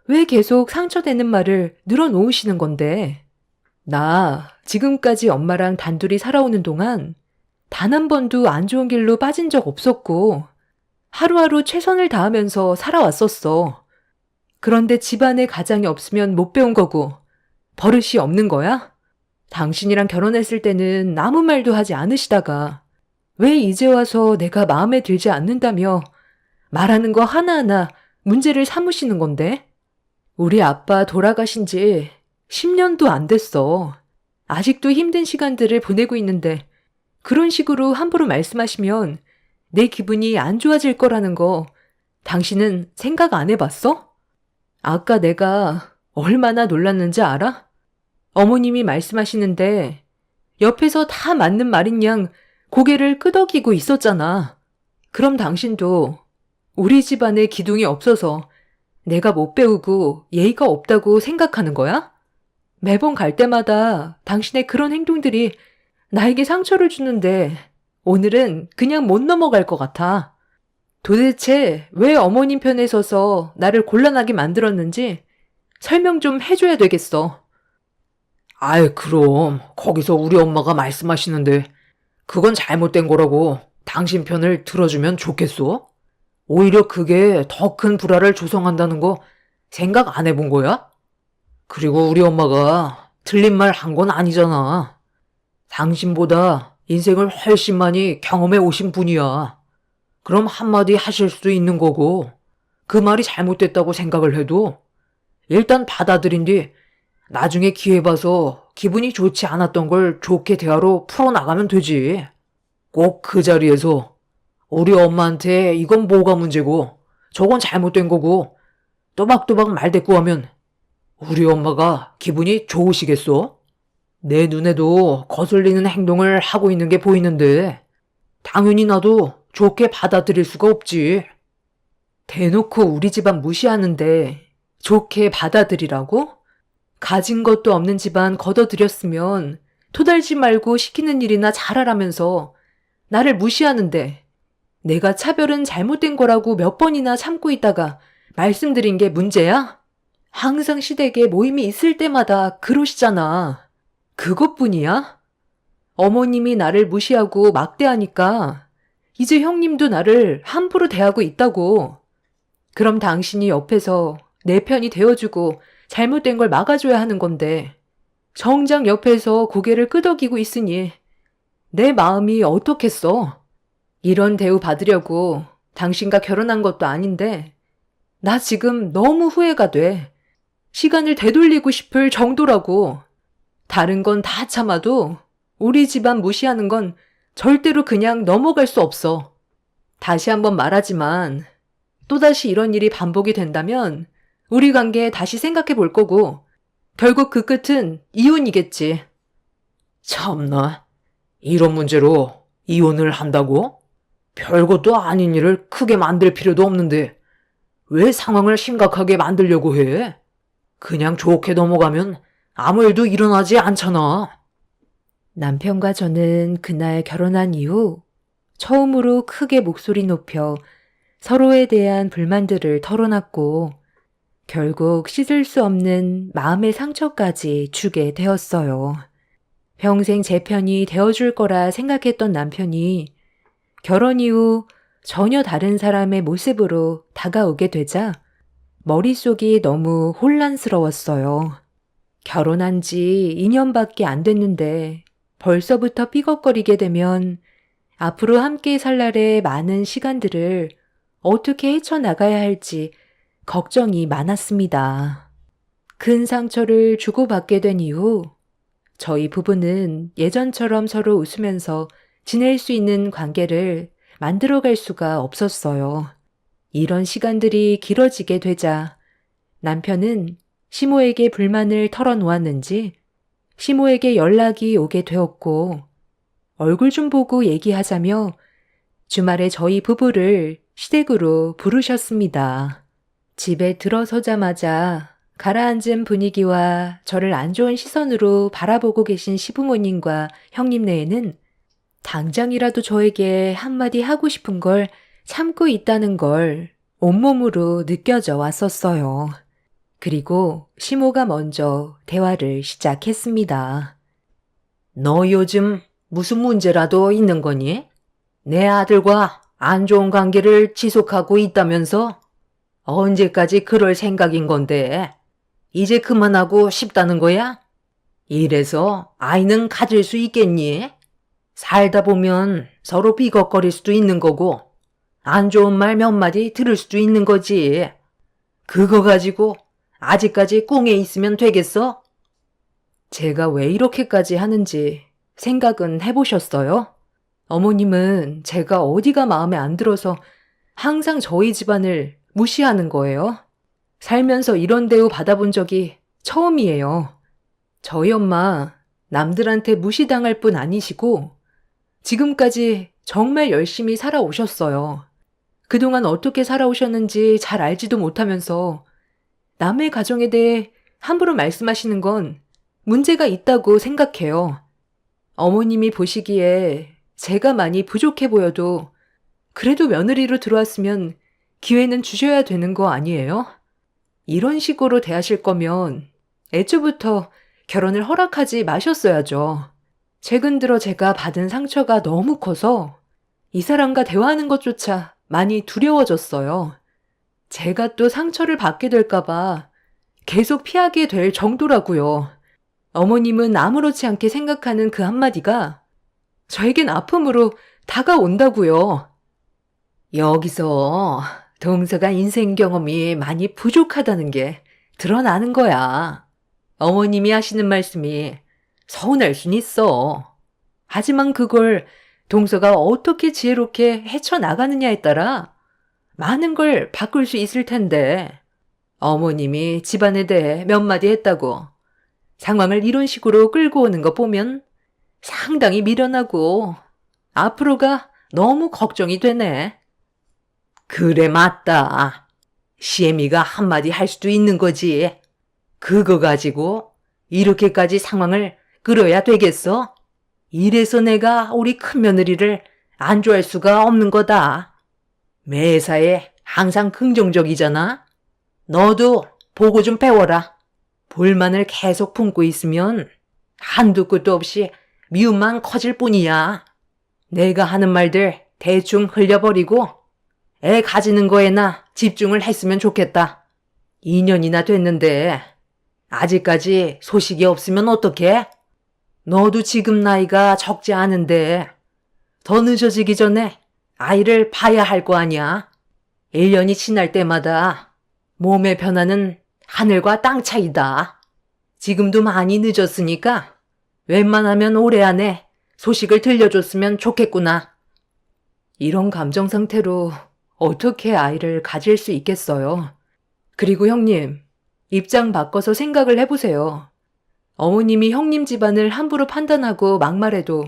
왜 계속 상처되는 말을 늘어놓으시는 건데? 나 지금까지 엄마랑 단둘이 살아오는 동안 단 한 번도 안 좋은 길로 빠진 적 없었고 하루하루 최선을 다하면서 살아왔었어. 그런데 집안에 가장이 없으면 못 배운 거고 버릇이 없는 거야? 당신이랑 결혼했을 때는 아무 말도 하지 않으시다가 왜 이제 와서 내가 마음에 들지 않는다며 말하는 거 하나하나 문제를 삼으시는 건데? 우리 아빠 돌아가신 지 10년도 안 됐어. 아직도 힘든 시간들을 보내고 있는데 그런 식으로 함부로 말씀하시면 내 기분이 안 좋아질 거라는 거 당신은 생각 안 해봤어? 아까 내가 얼마나 놀랐는지 알아? 어머님이 말씀하시는데 옆에서 다 맞는 말인 양 고개를 끄덕이고 있었잖아. 그럼 당신도 우리 집안에 기둥이 없어서 내가 못 배우고 예의가 없다고 생각하는 거야? 매번 갈 때마다 당신의 그런 행동들이 나에게 상처를 주는데 오늘은 그냥 못 넘어갈 것 같아. 도대체 왜 어머님 편에 서서 나를 곤란하게 만들었는지 설명 좀 해줘야 되겠어. 아이, 그럼 거기서 우리 엄마가 말씀하시는데 그건 잘못된 거라고 당신 편을 들어주면 좋겠소? 오히려 그게 더 큰 불화를 조성한다는 거 생각 안 해본 거야? 그리고 우리 엄마가 틀린 말 한 건 아니잖아. 당신보다 인생을 훨씬 많이 경험해 오신 분이야. 그럼 한마디 하실 수도 있는 거고 그 말이 잘못됐다고 생각을 해도 일단 받아들인 뒤 나중에 기회 봐서 기분이 좋지 않았던 걸 좋게 대화로 풀어나가면 되지. 꼭 그 자리에서 우리 엄마한테 이건 뭐가 문제고 저건 잘못된 거고 또박또박 말대꾸하면 우리 엄마가 기분이 좋으시겠어? 내 눈에도 거슬리는 행동을 하고 있는 게 보이는데 당연히 나도 좋게 받아들일 수가 없지. 대놓고 우리 집안 무시하는데 좋게 받아들이라고? 가진 것도 없는 집안 걷어들였으면 토달지 말고 시키는 일이나 잘하라면서 나를 무시하는데 내가 차별은 잘못된 거라고 몇 번이나 참고 있다가 말씀드린 게 문제야? 항상 시댁에 모임이 있을 때마다 그러시잖아. 그것뿐이야? 어머님이 나를 무시하고 막대하니까 이제 형님도 나를 함부로 대하고 있다고. 그럼 당신이 옆에서 내 편이 되어주고 잘못된 걸 막아줘야 하는 건데 정작 옆에서 고개를 끄덕이고 있으니 내 마음이 어떻겠어? 이런 대우 받으려고 당신과 결혼한 것도 아닌데 나 지금 너무 후회가 돼. 시간을 되돌리고 싶을 정도라고. 다른 건 다 참아도 우리 집안 무시하는 건 절대로 그냥 넘어갈 수 없어. 다시 한번 말하지만 또다시 이런 일이 반복이 된다면 우리 관계 다시 생각해 볼 거고 결국 그 끝은 이혼이겠지. 참나, 이런 문제로 이혼을 한다고? 별것도 아닌 일을 크게 만들 필요도 없는데 왜 상황을 심각하게 만들려고 해? 그냥 좋게 넘어가면 아무 일도 일어나지 않잖아. 남편과 저는 그날 결혼한 이후 처음으로 크게 목소리 높여 서로에 대한 불만들을 털어놨고 결국 씻을 수 없는 마음의 상처까지 주게 되었어요. 평생 제 편이 되어줄 거라 생각했던 남편이 결혼 이후 전혀 다른 사람의 모습으로 다가오게 되자 머릿속이 너무 혼란스러웠어요. 결혼한 지 2년밖에 안 됐는데 벌써부터 삐걱거리게 되면 앞으로 함께 살 날의 많은 시간들을 어떻게 헤쳐나가야 할지 걱정이 많았습니다. 큰 상처를 주고받게 된 이후 저희 부부는 예전처럼 서로 웃으면서 지낼 수 있는 관계를 만들어갈 수가 없었어요. 이런 시간들이 길어지게 되자 남편은 시모에게 불만을 털어놓았는지 시모에게 연락이 오게 되었고 얼굴 좀 보고 얘기하자며 주말에 저희 부부를 시댁으로 부르셨습니다. 집에 들어서자마자 가라앉은 분위기와 저를 안 좋은 시선으로 바라보고 계신 시부모님과 형님네에는 당장이라도 저에게 한마디 하고 싶은 걸 참고 있다는 걸 온몸으로 느껴져 왔었어요. 그리고 시모가 먼저 대화를 시작했습니다. 너 요즘 무슨 문제라도 있는 거니? 내 아들과 안 좋은 관계를 지속하고 있다면서? 언제까지 그럴 생각인 건데? 이제 그만하고 싶다는 거야? 이래서 아이는 가질 수 있겠니? 살다 보면 서로 삐걱거릴 수도 있는 거고 안 좋은 말 몇 마디 들을 수도 있는 거지. 그거 가지고 아직까지 꿍에 있으면 되겠어? 제가 왜 이렇게까지 하는지 생각은 해보셨어요? 어머님은 제가 어디가 마음에 안 들어서 항상 저희 집안을 무시하는 거예요. 살면서 이런 대우 받아본 적이 처음이에요. 저희 엄마 남들한테 무시당할 뿐 아니시고 지금까지 정말 열심히 살아오셨어요. 그동안 어떻게 살아오셨는지 잘 알지도 못하면서 남의 가정에 대해 함부로 말씀하시는 건 문제가 있다고 생각해요. 어머님이 보시기에 제가 많이 부족해 보여도 그래도 며느리로 들어왔으면 기회는 주셔야 되는 거 아니에요? 이런 식으로 대하실 거면 애초부터 결혼을 허락하지 마셨어야죠. 최근 들어 제가 받은 상처가 너무 커서 이 사람과 대화하는 것조차 많이 두려워졌어요. 제가 또 상처를 받게 될까봐 계속 피하게 될 정도라고요. 어머님은 아무렇지 않게 생각하는 그 한마디가 저에겐 아픔으로 다가온다고요. 여기서 동서가 인생 경험이 많이 부족하다는 게 드러나는 거야. 어머님이 하시는 말씀이 서운할 순 있어. 하지만 그걸 동서가 어떻게 지혜롭게 헤쳐나가느냐에 따라 많은 걸 바꿀 수 있을 텐데 어머님이 집안에 대해 몇 마디 했다고 상황을 이런 식으로 끌고 오는 거 보면 상당히 미련하고 앞으로가 너무 걱정이 되네. 그래, 맞다. 시애미가 한마디 할 수도 있는 거지. 그거 가지고 이렇게까지 상황을 끌어야 되겠어? 이래서 내가 우리 큰며느리를 안 좋아할 수가 없는 거다. 매사에 항상 긍정적이잖아. 너도 보고 좀 배워라. 불만을 계속 품고 있으면 한두 끝도 없이 미움만 커질 뿐이야. 내가 하는 말들 대충 흘려버리고 애 가지는 거에나 집중을 했으면 좋겠다. 2년이나 됐는데 아직까지 소식이 없으면 어떡해? 너도 지금 나이가 적지 않은데 더 늦어지기 전에 아이를 봐야 할 거 아니야. 1년이 지날 때마다 몸의 변화는 하늘과 땅 차이다. 지금도 많이 늦었으니까 웬만하면 올해 안에 소식을 들려줬으면 좋겠구나. 이런 감정 상태로 어떻게 아이를 가질 수 있겠어요? 그리고 형님, 입장 바꿔서 생각을 해보세요. 어머님이 형님 집안을 함부로 판단하고 막말해도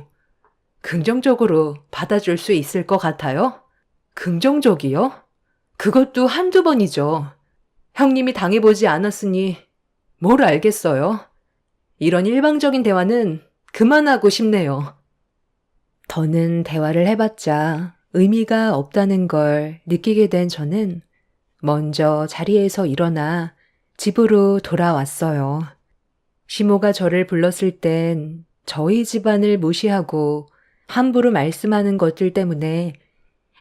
긍정적으로 받아줄 수 있을 것 같아요? 긍정적이요? 그것도 한두 번이죠. 형님이 당해보지 않았으니 뭘 알겠어요? 이런 일방적인 대화는 그만하고 싶네요. 더는 대화를 해봤자 의미가 없다는 걸 느끼게 된 저는 먼저 자리에서 일어나 집으로 돌아왔어요. 시모가 저를 불렀을 땐 저희 집안을 무시하고 함부로 말씀하는 것들 때문에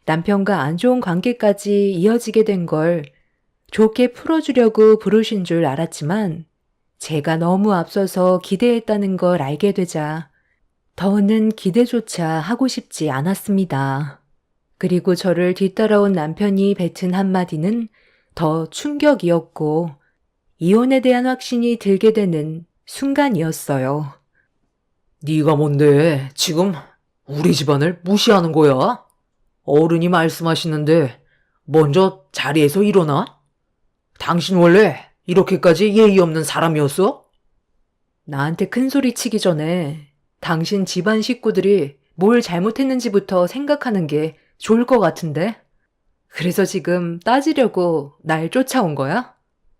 남편과 안 좋은 관계까지 이어지게 된 걸 좋게 풀어주려고 부르신 줄 알았지만 제가 너무 앞서서 기대했다는 걸 알게 되자 더는 기대조차 하고 싶지 않았습니다. 그리고 저를 뒤따라온 남편이 뱉은 한마디는 더 충격이었고 이혼에 대한 확신이 들게 되는 순간이었어요. 네가 뭔데 지금 우리 집안을 무시하는 거야? 어른이 말씀하시는데 먼저 자리에서 일어나? 당신 원래 이렇게까지 예의 없는 사람이었어? 나한테 큰 소리 치기 전에 당신 집안 식구들이 뭘 잘못했는지부터 생각하는 게 좋을 것 같은데? 그래서 지금 따지려고 날 쫓아온 거야?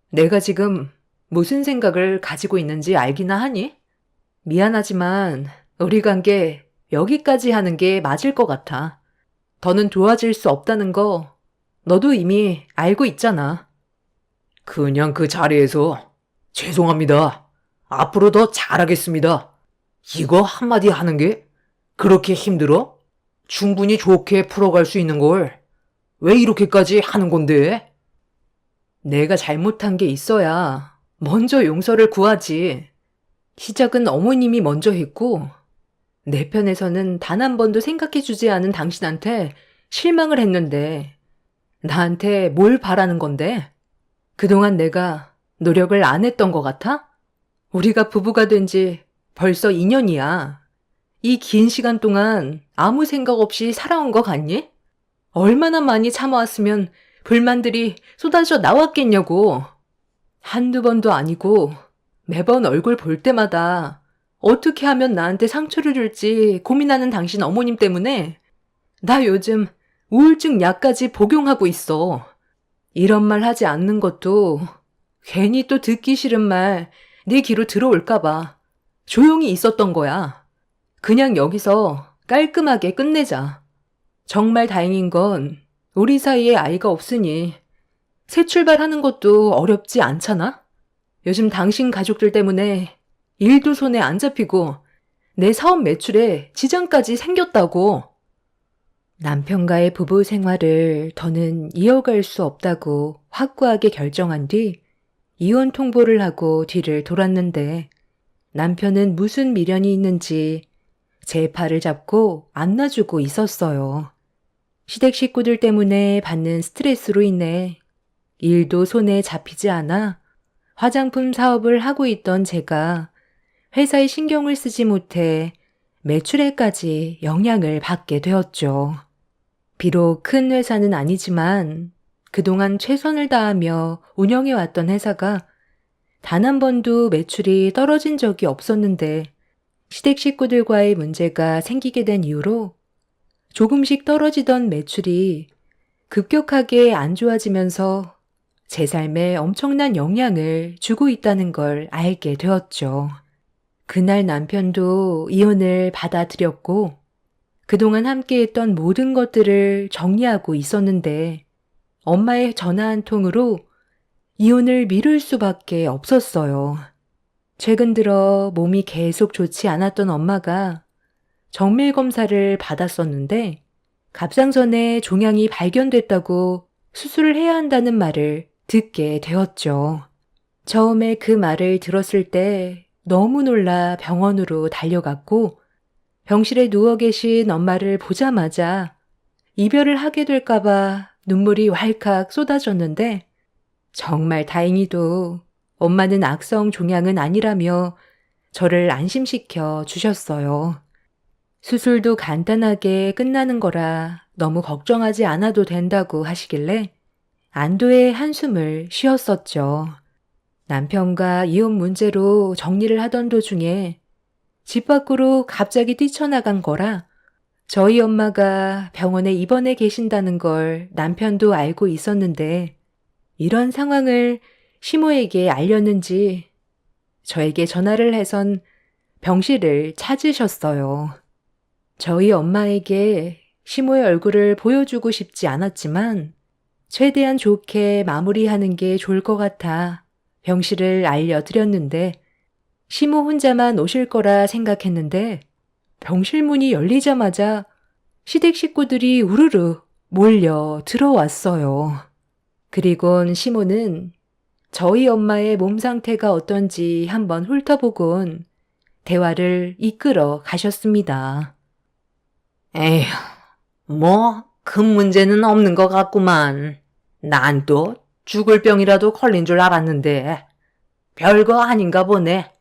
내가 지금 무슨 생각을 가지고 있는지 알기나 하니? 미안하지만 우리 관계 여기까지 하는 게 맞을 것 같아. 더는 도와줄 수 없다는 거 너도 이미 알고 있잖아. 그냥 그 자리에서 죄송합니다. 앞으로 더 잘하겠습니다. 이거 한마디 하는 게 그렇게 힘들어? 충분히 좋게 풀어갈 수 있는 걸 왜 이렇게까지 하는 건데? 내가 잘못한 게 있어야 먼저 용서를 구하지. 시작은 어머님이 먼저 했고 내 편에서는 단 한 번도 생각해주지 않은 당신한테 실망을 했는데 나한테 뭘 바라는 건데? 그동안 내가 노력을 안 했던 것 같아? 우리가 부부가 된 지 벌써 2년이야. 이 긴 시간 동안 아무 생각 없이 살아온 거 같니? 얼마나 많이 참아왔으면 불만들이 쏟아져 나왔겠냐고. 한두 번도 아니고 매번 얼굴 볼 때마다 어떻게 하면 나한테 상처를 줄지 고민하는 당신 어머님 때문에 나 요즘 우울증 약까지 복용하고 있어. 이런 말 하지 않는 것도 괜히 또 듣기 싫은 말 내 귀로 들어올까봐 조용히 있었던 거야. 그냥 여기서 깔끔하게 끝내자. 정말 다행인 건 우리 사이에 아이가 없으니 새 출발하는 것도 어렵지 않잖아? 요즘 당신 가족들 때문에 일도 손에 안 잡히고 내 사업 매출에 지장까지 생겼다고. 남편과의 부부 생활을 더는 이어갈 수 없다고 확고하게 결정한 뒤 이혼 통보를 하고 뒤를 돌았는데 남편은 무슨 미련이 있는지 제 팔을 잡고 안 놔주고 있었어요. 시댁 식구들 때문에 받는 스트레스로 인해 일도 손에 잡히지 않아 화장품 사업을 하고 있던 제가 회사에 신경을 쓰지 못해 매출에까지 영향을 받게 되었죠. 비록 큰 회사는 아니지만 그동안 최선을 다하며 운영해왔던 회사가 단 한 번도 매출이 떨어진 적이 없었는데 시댁 식구들과의 문제가 생기게 된 이후로 조금씩 떨어지던 매출이 급격하게 안 좋아지면서 제 삶에 엄청난 영향을 주고 있다는 걸 알게 되었죠. 그날 남편도 이혼을 받아들였고 그동안 함께했던 모든 것들을 정리하고 있었는데 엄마의 전화 한 통으로 이혼을 미룰 수밖에 없었어요. 최근 들어 몸이 계속 좋지 않았던 엄마가 정밀 검사를 받았었는데 갑상선에 종양이 발견됐다고 수술을 해야 한다는 말을 듣게 되었죠. 처음에 그 말을 들었을 때 너무 놀라 병원으로 달려갔고 병실에 누워 계신 엄마를 보자마자 이별을 하게 될까봐 눈물이 왈칵 쏟아졌는데 정말 다행히도 엄마는 악성 종양은 아니라며 저를 안심시켜 주셨어요. 수술도 간단하게 끝나는 거라 너무 걱정하지 않아도 된다고 하시길래 안도의 한숨을 쉬었었죠. 남편과 이혼 문제로 정리를 하던 도중에 집 밖으로 갑자기 뛰쳐나간 거라 저희 엄마가 병원에 입원해 계신다는 걸 남편도 알고 있었는데 이런 상황을 시모에게 알렸는지 저에게 전화를 해선 병실을 찾으셨어요. 저희 엄마에게 시모의 얼굴을 보여주고 싶지 않았지만 최대한 좋게 마무리하는 게 좋을 것 같아 병실을 알려드렸는데 시모 혼자만 오실 거라 생각했는데 병실 문이 열리자마자 시댁 식구들이 우르르 몰려 들어왔어요. 그리곤 시모는 저희 엄마의 몸 상태가 어떤지 한번 훑어보곤 대화를 이끌어 가셨습니다. 에휴, 뭐, 큰 문제는 없는 것 같구만. 난 또 죽을 병이라도 걸린 줄 알았는데, 별거 아닌가 보네.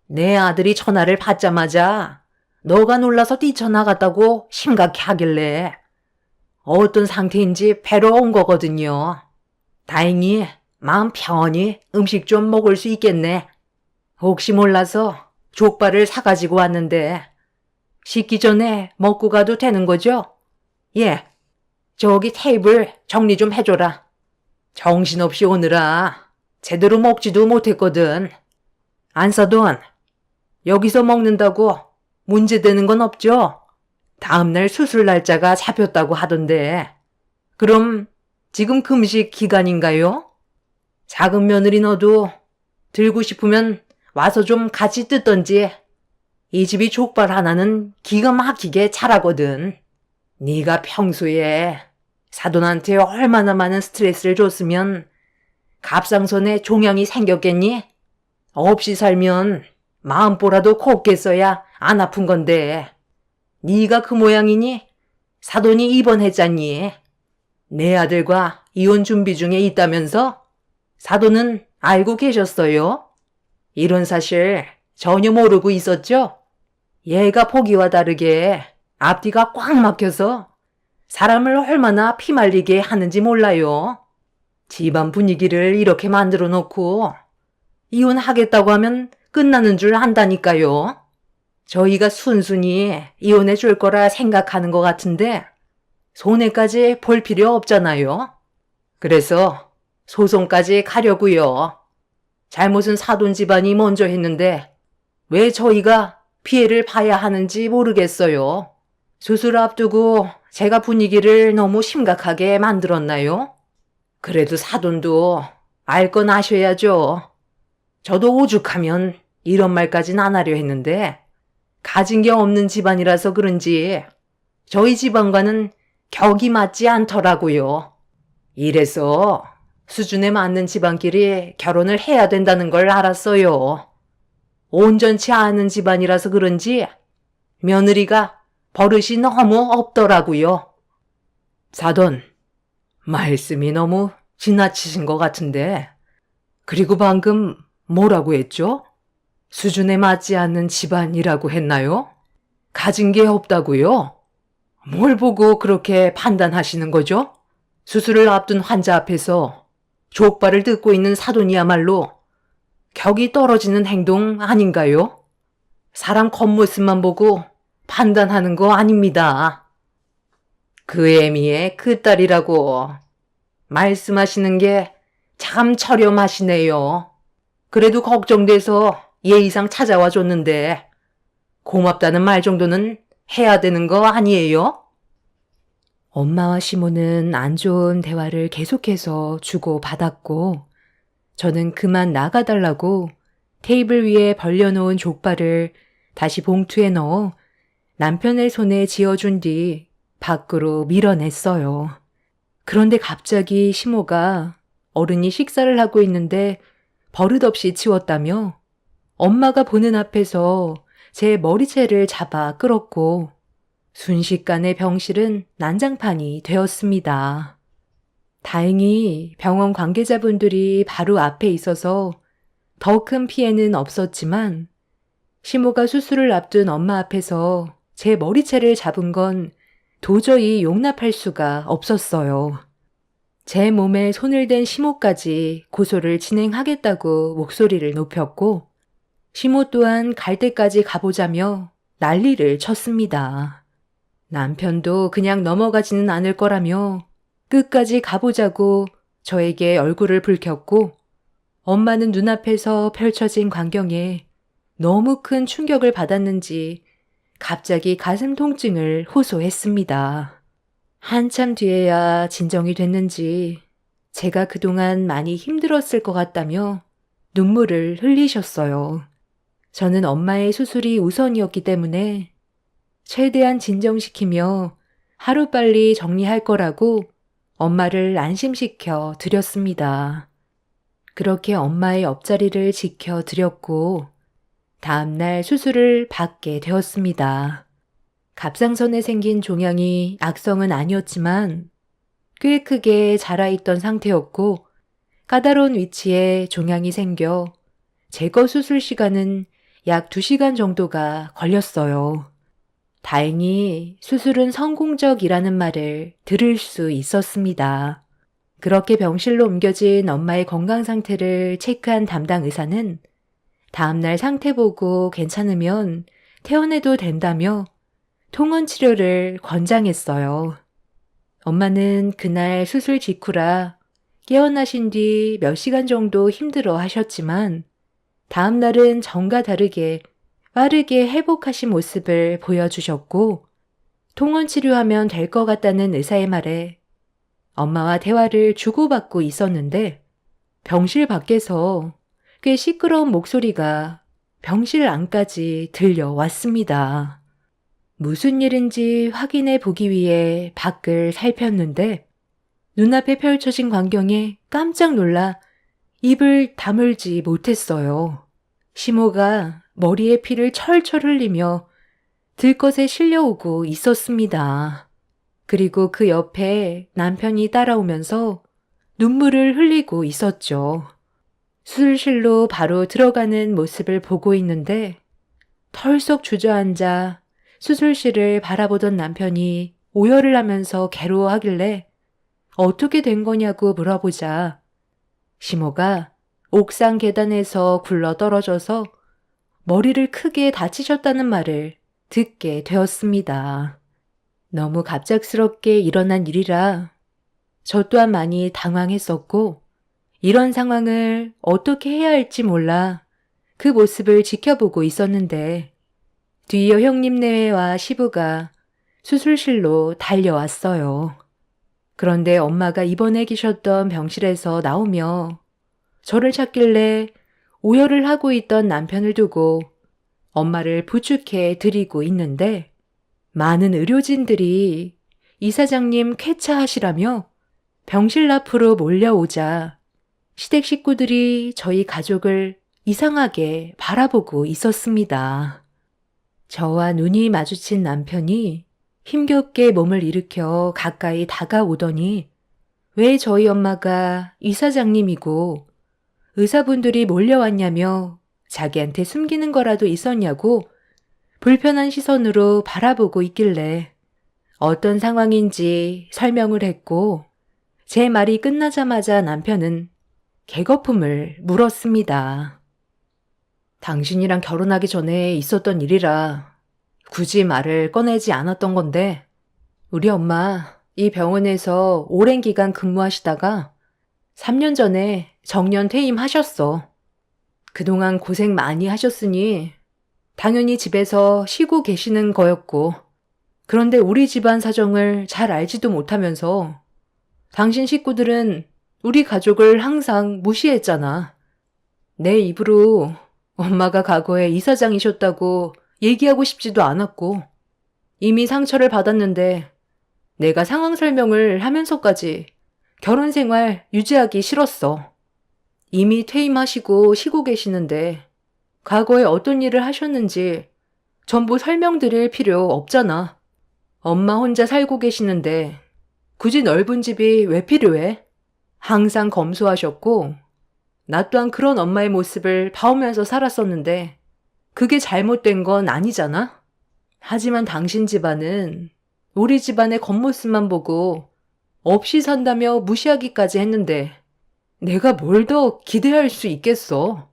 내 아들이 전화를 받자마자 너가 놀라서 뛰쳐나갔다고 심각해 하길래 어떤 상태인지 뵈러 온 거거든요. 다행히 마음 편히 음식 좀 먹을 수 있겠네. 혹시 몰라서 족발을 사가지고 왔는데 식기 전에 먹고 가도 되는 거죠? 예, 저기 테이블 정리 좀 해줘라. 정신없이 오느라 제대로 먹지도 못했거든. 안사돈, 여기서 먹는다고 문제되는 건 없죠? 다음날 수술 날짜가 잡혔다고 하던데. 그럼 지금 금식 기간인가요? 작은 며느리 너도 들고 싶으면 와서 좀 같이 뜯던지. 이 집이 족발 하나는 기가 막히게 잘하거든. 네가 평소에 사돈한테 얼마나 많은 스트레스를 줬으면 갑상선에 종양이 생겼겠니? 없이 살면 마음보라도 곱겠어야 안 아픈 건데. 네가 그 모양이니 사돈이 입원했잖니. 내 아들과 이혼 준비 중에 있다면서? 사돈은 알고 계셨어요? 이런 사실 전혀 모르고 있었죠? 얘가 보기와 다르게 앞뒤가 꽉 막혀서 사람을 얼마나 피말리게 하는지 몰라요. 집안 분위기를 이렇게 만들어 놓고 이혼하겠다고 하면 끝나는 줄 안다니까요. 저희가 순순히 이혼해 줄 거라 생각하는 것 같은데 손해까지 볼 필요 없잖아요. 그래서 소송까지 가려고요. 잘못은 사돈 집안이 먼저 했는데 왜 저희가 피해를 봐야 하는지 모르겠어요. 수술 앞두고 제가 분위기를 너무 심각하게 만들었나요? 그래도 사돈도 알 건 아셔야죠. 저도 오죽하면 이런 말까진 안 하려 했는데 가진 게 없는 집안이라서 그런지 저희 집안과는 격이 맞지 않더라고요. 이래서 수준에 맞는 집안끼리 결혼을 해야 된다는 걸 알았어요. 온전치 않은 집안이라서 그런지 며느리가 버릇이 너무 없더라고요. 사돈, 말씀이 너무 지나치신 것 같은데. 그리고 방금 뭐라고 했죠? 수준에 맞지 않는 집안이라고 했나요? 가진 게 없다고요? 뭘 보고 그렇게 판단하시는 거죠? 수술을 앞둔 환자 앞에서 족발을 뜯고 있는 사돈이야말로 격이 떨어지는 행동 아닌가요? 사람 겉모습만 보고 판단하는 거 아닙니다. 그 애미의 그 딸이라고 말씀하시는 게 참 처렴하시네요. 그래도 걱정돼서 예의상 찾아와 줬는데 고맙다는 말 정도는 해야 되는 거 아니에요? 엄마와 시모는 안 좋은 대화를 계속해서 주고받았고 저는 그만 나가달라고 테이블 위에 벌려놓은 족발을 다시 봉투에 넣어 남편의 손에 쥐어준 뒤 밖으로 밀어냈어요. 그런데 갑자기 시모가 어른이 식사를 하고 있는데 버릇없이 치웠다며 엄마가 보는 앞에서 제 머리채를 잡아 끌었고 순식간에 병실은 난장판이 되었습니다. 다행히 병원 관계자분들이 바로 앞에 있어서 더 큰 피해는 없었지만 시모가 수술을 앞둔 엄마 앞에서 제 머리채를 잡은 건 도저히 용납할 수가 없었어요. 제 몸에 손을 댄 시모까지 고소를 진행하겠다고 목소리를 높였고 시모 또한 갈 때까지 가보자며 난리를 쳤습니다. 남편도 그냥 넘어가지는 않을 거라며 끝까지 가보자고 저에게 얼굴을 붉혔고 엄마는 눈앞에서 펼쳐진 광경에 너무 큰 충격을 받았는지 갑자기 가슴 통증을 호소했습니다. 한참 뒤에야 진정이 됐는지 제가 그동안 많이 힘들었을 것 같다며 눈물을 흘리셨어요. 저는 엄마의 수술이 우선이었기 때문에 최대한 진정시키며 하루빨리 정리할 거라고 엄마를 안심시켜 드렸습니다. 그렇게 엄마의 옆자리를 지켜 드렸고 다음날 수술을 받게 되었습니다. 갑상선에 생긴 종양이 악성은 아니었지만 꽤 크게 자라있던 상태였고 까다로운 위치에 종양이 생겨 제거 수술 시간은 약 2시간 정도가 걸렸어요. 다행히 수술은 성공적이라는 말을 들을 수 있었습니다. 그렇게 병실로 옮겨진 엄마의 건강 상태를 체크한 담당 의사는 다음날 상태 보고 괜찮으면 퇴원해도 된다며 통원 치료를 권장했어요. 엄마는 그날 수술 직후라 깨어나신 뒤 몇 시간 정도 힘들어 하셨지만 다음날은 전과 다르게 빠르게 회복하신 모습을 보여주셨고 통원 치료하면 될 것 같다는 의사의 말에 엄마와 대화를 주고받고 있었는데 병실 밖에서 꽤 시끄러운 목소리가 병실 안까지 들려왔습니다. 무슨 일인지 확인해 보기 위해 밖을 살폈는데 눈앞에 펼쳐진 광경에 깜짝 놀라 입을 다물지 못했어요. 시모가 머리에 피를 철철 흘리며 들것에 실려오고 있었습니다. 그리고 그 옆에 남편이 따라오면서 눈물을 흘리고 있었죠. 수술실로 바로 들어가는 모습을 보고 있는데 털썩 주저앉아 수술실을 바라보던 남편이 오열을 하면서 괴로워하길래 어떻게 된 거냐고 물어보자 시모가 옥상 계단에서 굴러 떨어져서 머리를 크게 다치셨다는 말을 듣게 되었습니다. 너무 갑작스럽게 일어난 일이라 저 또한 많이 당황했었고 이런 상황을 어떻게 해야 할지 몰라 그 모습을 지켜보고 있었는데 뒤이어 형님네와 시부가 수술실로 달려왔어요. 그런데 엄마가 입원해 계셨던 병실에서 나오며 저를 찾길래 오열을 하고 있던 남편을 두고 엄마를 부축해 드리고 있는데 많은 의료진들이 이사장님 쾌차하시라며 병실 앞으로 몰려오자 시댁 식구들이 저희 가족을 이상하게 바라보고 있었습니다. 저와 눈이 마주친 남편이 힘겹게 몸을 일으켜 가까이 다가오더니 왜 저희 엄마가 이사장님이고 의사분들이 몰려왔냐며 자기한테 숨기는 거라도 있었냐고 불편한 시선으로 바라보고 있길래 어떤 상황인지 설명을 했고 제 말이 끝나자마자 남편은 개거품을 물었습니다. 당신이랑 결혼하기 전에 있었던 일이라 굳이 말을 꺼내지 않았던 건데 우리 엄마 이 병원에서 오랜 기간 근무하시다가 3년 전에 정년 퇴임하셨어. 그동안 고생 많이 하셨으니 당연히 집에서 쉬고 계시는 거였고 그런데 우리 집안 사정을 잘 알지도 못하면서 당신 식구들은 우리 가족을 항상 무시했잖아. 내 입으로 엄마가 과거에 이사장이셨다고 얘기하고 싶지도 않았고, 이미 상처를 받았는데 내가 상황 설명을 하면서까지 결혼 생활 유지하기 싫었어. 이미 퇴임하시고 쉬고 계시는데 과거에 어떤 일을 하셨는지 전부 설명드릴 필요 없잖아. 엄마 혼자 살고 계시는데 굳이 넓은 집이 왜 필요해? 항상 검소하셨고 나 또한 그런 엄마의 모습을 봐오면서 살았었는데 그게 잘못된 건 아니잖아? 하지만 당신 집안은 우리 집안의 겉모습만 보고 없이 산다며 무시하기까지 했는데 내가 뭘 더 기대할 수 있겠어?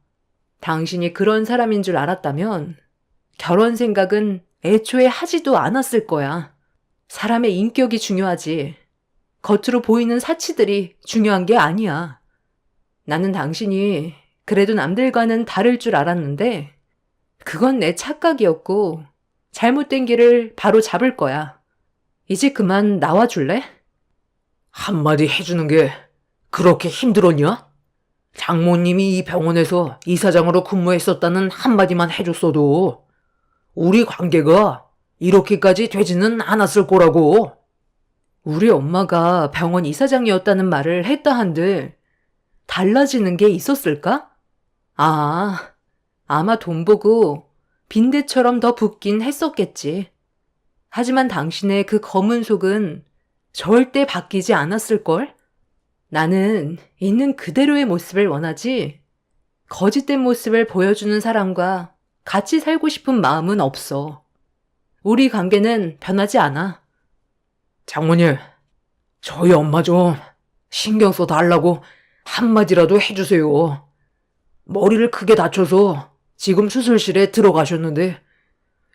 당신이 그런 사람인 줄 알았다면 결혼 생각은 애초에 하지도 않았을 거야. 사람의 인격이 중요하지. 겉으로 보이는 사치들이 중요한 게 아니야. 나는 당신이 그래도 남들과는 다를 줄 알았는데 그건 내 착각이었고 잘못된 길을 바로 잡을 거야. 이제 그만 나와줄래? 한마디 해주는 게 그렇게 힘들었냐? 장모님이 이 병원에서 이사장으로 근무했었다는 한마디만 해줬어도 우리 관계가 이렇게까지 되지는 않았을 거라고. 우리 엄마가 병원 이사장이었다는 말을 했다 한들 달라지는 게 있었을까? 아, 아마 돈 보고 빈대처럼 더 붓긴 했었겠지. 하지만 당신의 그 검은 속은 절대 바뀌지 않았을걸? 나는 있는 그대로의 모습을 원하지 거짓된 모습을 보여주는 사람과 같이 살고 싶은 마음은 없어. 우리 관계는 변하지 않아. 장모님, 저희 엄마 좀 신경 써 달라고 한마디라도 해주세요. 머리를 크게 다쳐서 지금 수술실에 들어가셨는데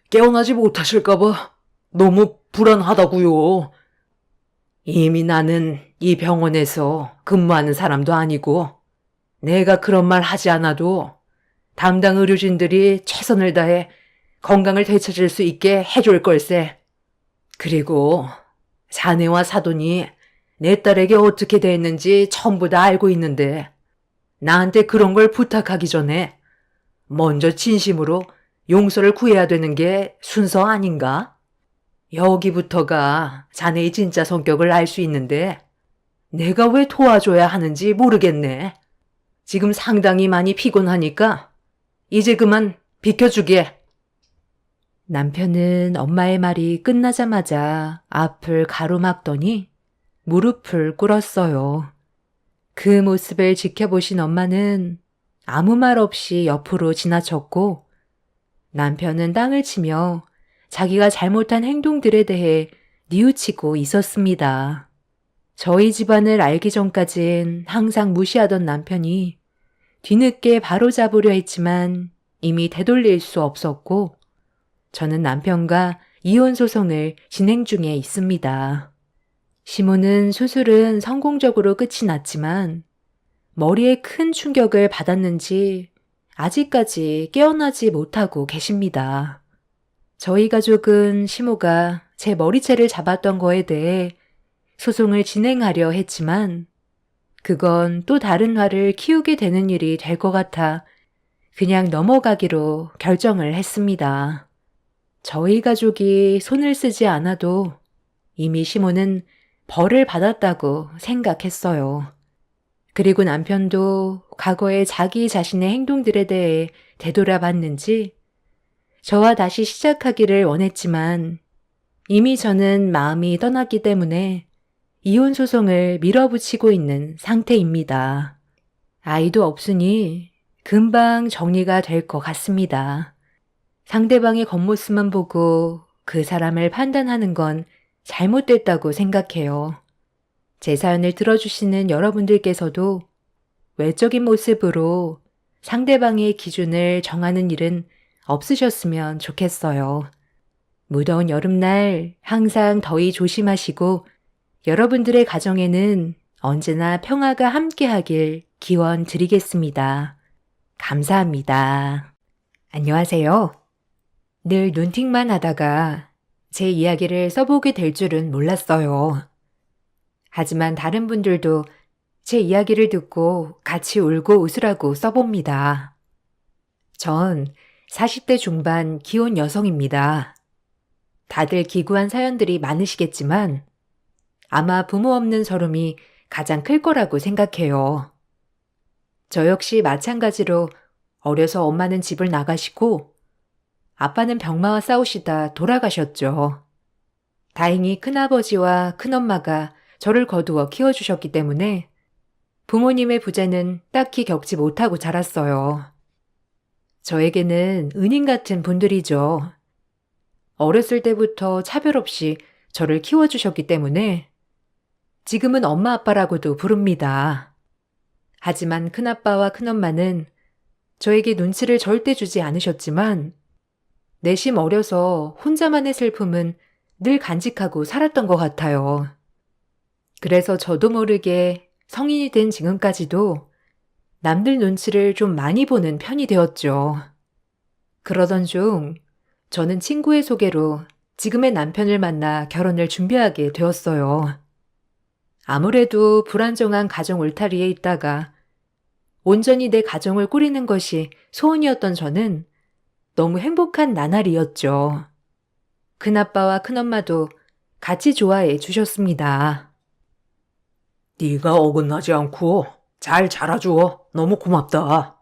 깨어나지 못하실까봐 너무 불안하다고요. 이미 나는 이 병원에서 근무하는 사람도 아니고 내가 그런 말 하지 않아도 담당 의료진들이 최선을 다해 건강을 되찾을 수 있게 해줄 걸세. 그리고 자네와 사돈이 내 딸에게 어떻게 됐는지 전부 다 알고 있는데 나한테 그런 걸 부탁하기 전에 먼저 진심으로 용서를 구해야 되는 게 순서 아닌가? 여기부터가 자네의 진짜 성격을 알 수 있는데 내가 왜 도와줘야 하는지 모르겠네. 지금 상당히 많이 피곤하니까 이제 그만 비켜주게. 남편은 엄마의 말이 끝나자마자 앞을 가로막더니 무릎을 꿇었어요. 그 모습을 지켜보신 엄마는 아무 말 없이 옆으로 지나쳤고 남편은 땅을 치며 자기가 잘못한 행동들에 대해 뉘우치고 있었습니다. 저희 집안을 알기 전까진 항상 무시하던 남편이 뒤늦게 바로잡으려 했지만 이미 되돌릴 수 없었고 저는 남편과 이혼 소송을 진행 중에 있습니다. 시모는 수술은 성공적으로 끝이 났지만 머리에 큰 충격을 받았는지 아직까지 깨어나지 못하고 계십니다. 저희 가족은 시모가 제 머리채를 잡았던 거에 대해 소송을 진행하려 했지만 그건 또 다른 화를 키우게 되는 일이 될 것 같아 그냥 넘어가기로 결정을 했습니다. 저희 가족이 손을 쓰지 않아도 이미 시모는 벌을 받았다고 생각했어요. 그리고 남편도 과거의 자기 자신의 행동들에 대해 되돌아봤는지 저와 다시 시작하기를 원했지만 이미 저는 마음이 떠났기 때문에 이혼 소송을 밀어붙이고 있는 상태입니다. 아이도 없으니 금방 정리가 될 것 같습니다. 상대방의 겉모습만 보고 그 사람을 판단하는 건 잘못됐다고 생각해요. 제 사연을 들어주시는 여러분들께서도 외적인 모습으로 상대방의 기준을 정하는 일은 없으셨으면 좋겠어요. 무더운 여름날 항상 더위 조심하시고 여러분들의 가정에는 언제나 평화가 함께하길 기원 드리겠습니다. 감사합니다. 안녕하세요. 늘 눈팅만 하다가 제 이야기를 써보게 될 줄은 몰랐어요. 하지만 다른 분들도 제 이야기를 듣고 같이 울고 웃으라고 써봅니다. 전 40대 중반 기혼 여성입니다. 다들 기구한 사연들이 많으시겠지만 아마 부모 없는 서름이 가장 클 거라고 생각해요. 저 역시 마찬가지로 어려서 엄마는 집을 나가시고 아빠는 병마와 싸우시다 돌아가셨죠. 다행히 큰아버지와 큰엄마가 저를 거두어 키워주셨기 때문에 부모님의 부재는 딱히 겪지 못하고 자랐어요. 저에게는 은인 같은 분들이죠. 어렸을 때부터 차별 없이 저를 키워주셨기 때문에 지금은 엄마 아빠라고도 부릅니다. 하지만 큰아빠와 큰엄마는 저에게 눈치를 절대 주지 않으셨지만 내심 어려서 혼자만의 슬픔은 늘 간직하고 살았던 것 같아요. 그래서 저도 모르게 성인이 된 지금까지도 남들 눈치를 좀 많이 보는 편이 되었죠. 그러던 중 저는 친구의 소개로 지금의 남편을 만나 결혼을 준비하게 되었어요. 아무래도 불안정한 가정 울타리에 있다가 온전히 내 가정을 꾸리는 것이 소원이었던 저는 너무 행복한 나날이었죠. 큰아빠와 큰엄마도 같이 좋아해 주셨습니다. 네가 어긋나지 않고 잘 자라줘. 너무 고맙다.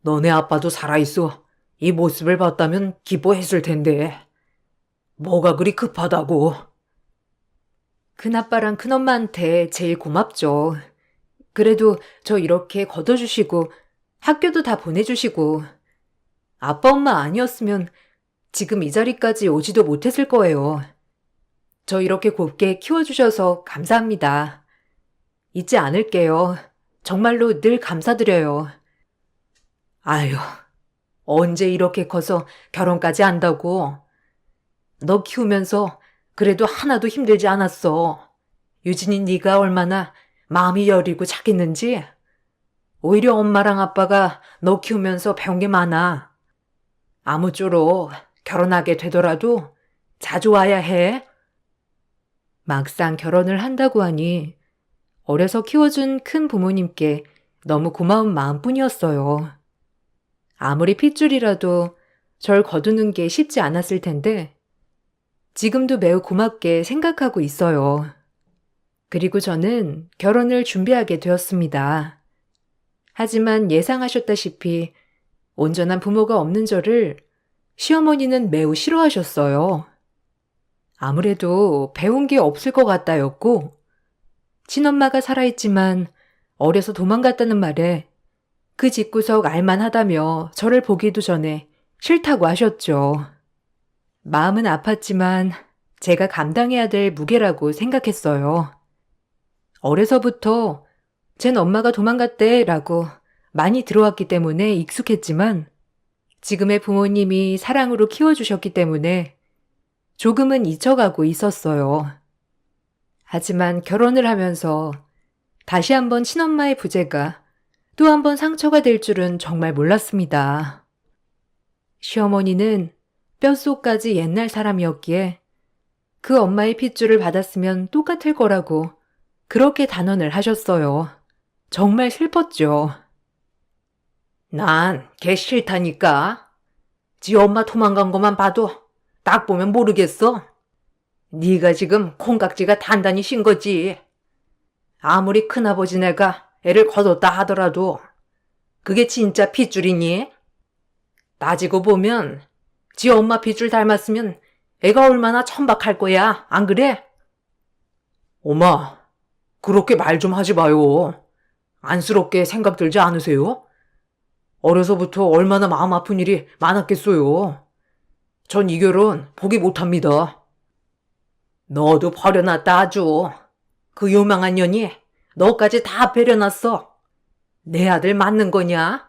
너네 아빠도 살아있어. 이 모습을 봤다면 기뻐했을 텐데. 뭐가 그리 급하다고. 큰아빠랑 큰엄마한테 제일 고맙죠. 그래도 저 이렇게 걷어주시고 학교도 다 보내주시고 아빠 엄마 아니었으면 지금 이 자리까지 오지도 못했을 거예요. 저 이렇게 곱게 키워주셔서 감사합니다. 잊지 않을게요. 정말로 늘 감사드려요. 아휴, 언제 이렇게 커서 결혼까지 한다고. 너 키우면서 그래도 하나도 힘들지 않았어. 유진이 네가 얼마나 마음이 여리고 착했는지. 오히려 엄마랑 아빠가 너 키우면서 배운 게 많아. 아무쪼록 결혼하게 되더라도 자주 와야 해. 막상 결혼을 한다고 하니 어려서 키워준 큰 부모님께 너무 고마운 마음뿐이었어요. 아무리 핏줄이라도 절 거두는 게 쉽지 않았을 텐데 지금도 매우 고맙게 생각하고 있어요. 그리고 저는 결혼을 준비하게 되었습니다. 하지만 예상하셨다시피 온전한 부모가 없는 저를 시어머니는 매우 싫어하셨어요. 아무래도 배운 게 없을 것 같다였고 친엄마가 살아있지만 어려서 도망갔다는 말에 그 집구석 알만하다며 저를 보기도 전에 싫다고 하셨죠. 마음은 아팠지만 제가 감당해야 될 무게라고 생각했어요. 어려서부터 쟨 엄마가 도망갔대라고 많이 들어왔기 때문에 익숙했지만 지금의 부모님이 사랑으로 키워주셨기 때문에 조금은 잊혀가고 있었어요. 하지만 결혼을 하면서 다시 한번 친엄마의 부재가 또 한 번 상처가 될 줄은 정말 몰랐습니다. 시어머니는 뼛속까지 옛날 사람이었기에 그 엄마의 핏줄을 받았으면 똑같을 거라고 그렇게 단언을 하셨어요. 정말 슬펐죠. 난 걔 싫다니까. 지 엄마 도망간 것만 봐도 딱 보면 모르겠어. 네가 지금 콩깍지가 단단히 신 거지. 아무리 큰아버지네가 애를 거뒀다 하더라도 그게 진짜 핏줄이니? 따지고 보면 지 엄마 핏줄 닮았으면 애가 얼마나 천박할 거야, 안 그래? 엄마, 그렇게 말 좀 하지 마요. 안쓰럽게 생각 들지 않으세요? 어려서부터 얼마나 마음 아픈 일이 많았겠어요. 전 이 결혼 포기 못합니다. 너도 버려놨다 아주. 그 요망한 년이 너까지 다 배려놨어. 내 아들 맞는 거냐?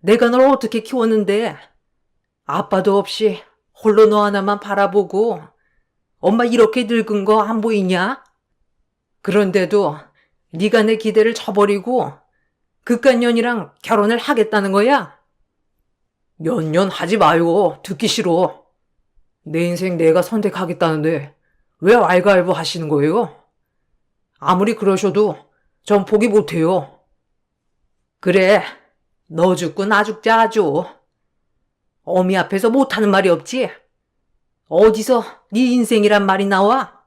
내가 널 어떻게 키웠는데 아빠도 없이 홀로 너 하나만 바라보고 엄마 이렇게 늙은 거 안 보이냐? 그런데도 네가 내 기대를 저버리고 그깟 년이랑 결혼을 하겠다는 거야? 몇 년 하지 마요. 듣기 싫어. 내 인생 내가 선택하겠다는데 왜 왈가왈부 하시는 거예요? 아무리 그러셔도 전 포기 못해요. 그래, 너 죽고 나 죽자 아주. 어미 앞에서 못하는 말이 없지? 어디서 네 인생이란 말이 나와?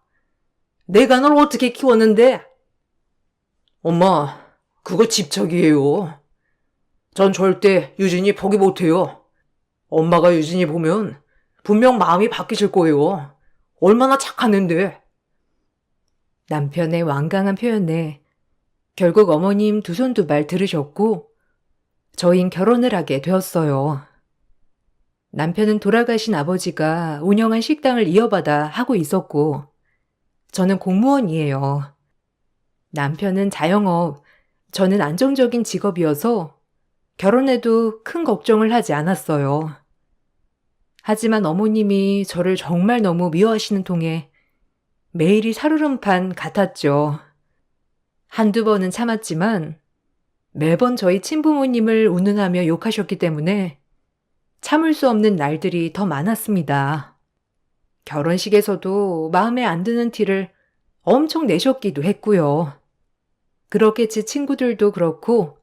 내가 널 어떻게 키웠는데? 엄마, 그거 집착이에요. 전 절대 유진이 포기 못해요. 엄마가 유진이 보면 분명 마음이 바뀌실 거예요. 얼마나 착하는데. 남편의 완강한 표현에 결국 어머님 두 손 두 발 들으셨고 저흰 결혼을 하게 되었어요. 남편은 돌아가신 아버지가 운영한 식당을 이어받아 하고 있었고 저는 공무원이에요. 남편은 자영업, 저는 안정적인 직업이어서 결혼해도 큰 걱정을 하지 않았어요. 하지만 어머님이 저를 정말 너무 미워하시는 통에 매일이 살얼음판 같았죠. 한두 번은 참았지만 매번 저희 친부모님을 운운하며 욕하셨기 때문에 참을 수 없는 날들이 더 많았습니다. 결혼식에서도 마음에 안 드는 티를 엄청 내셨기도 했고요. 그렇게 제 친구들도 그렇고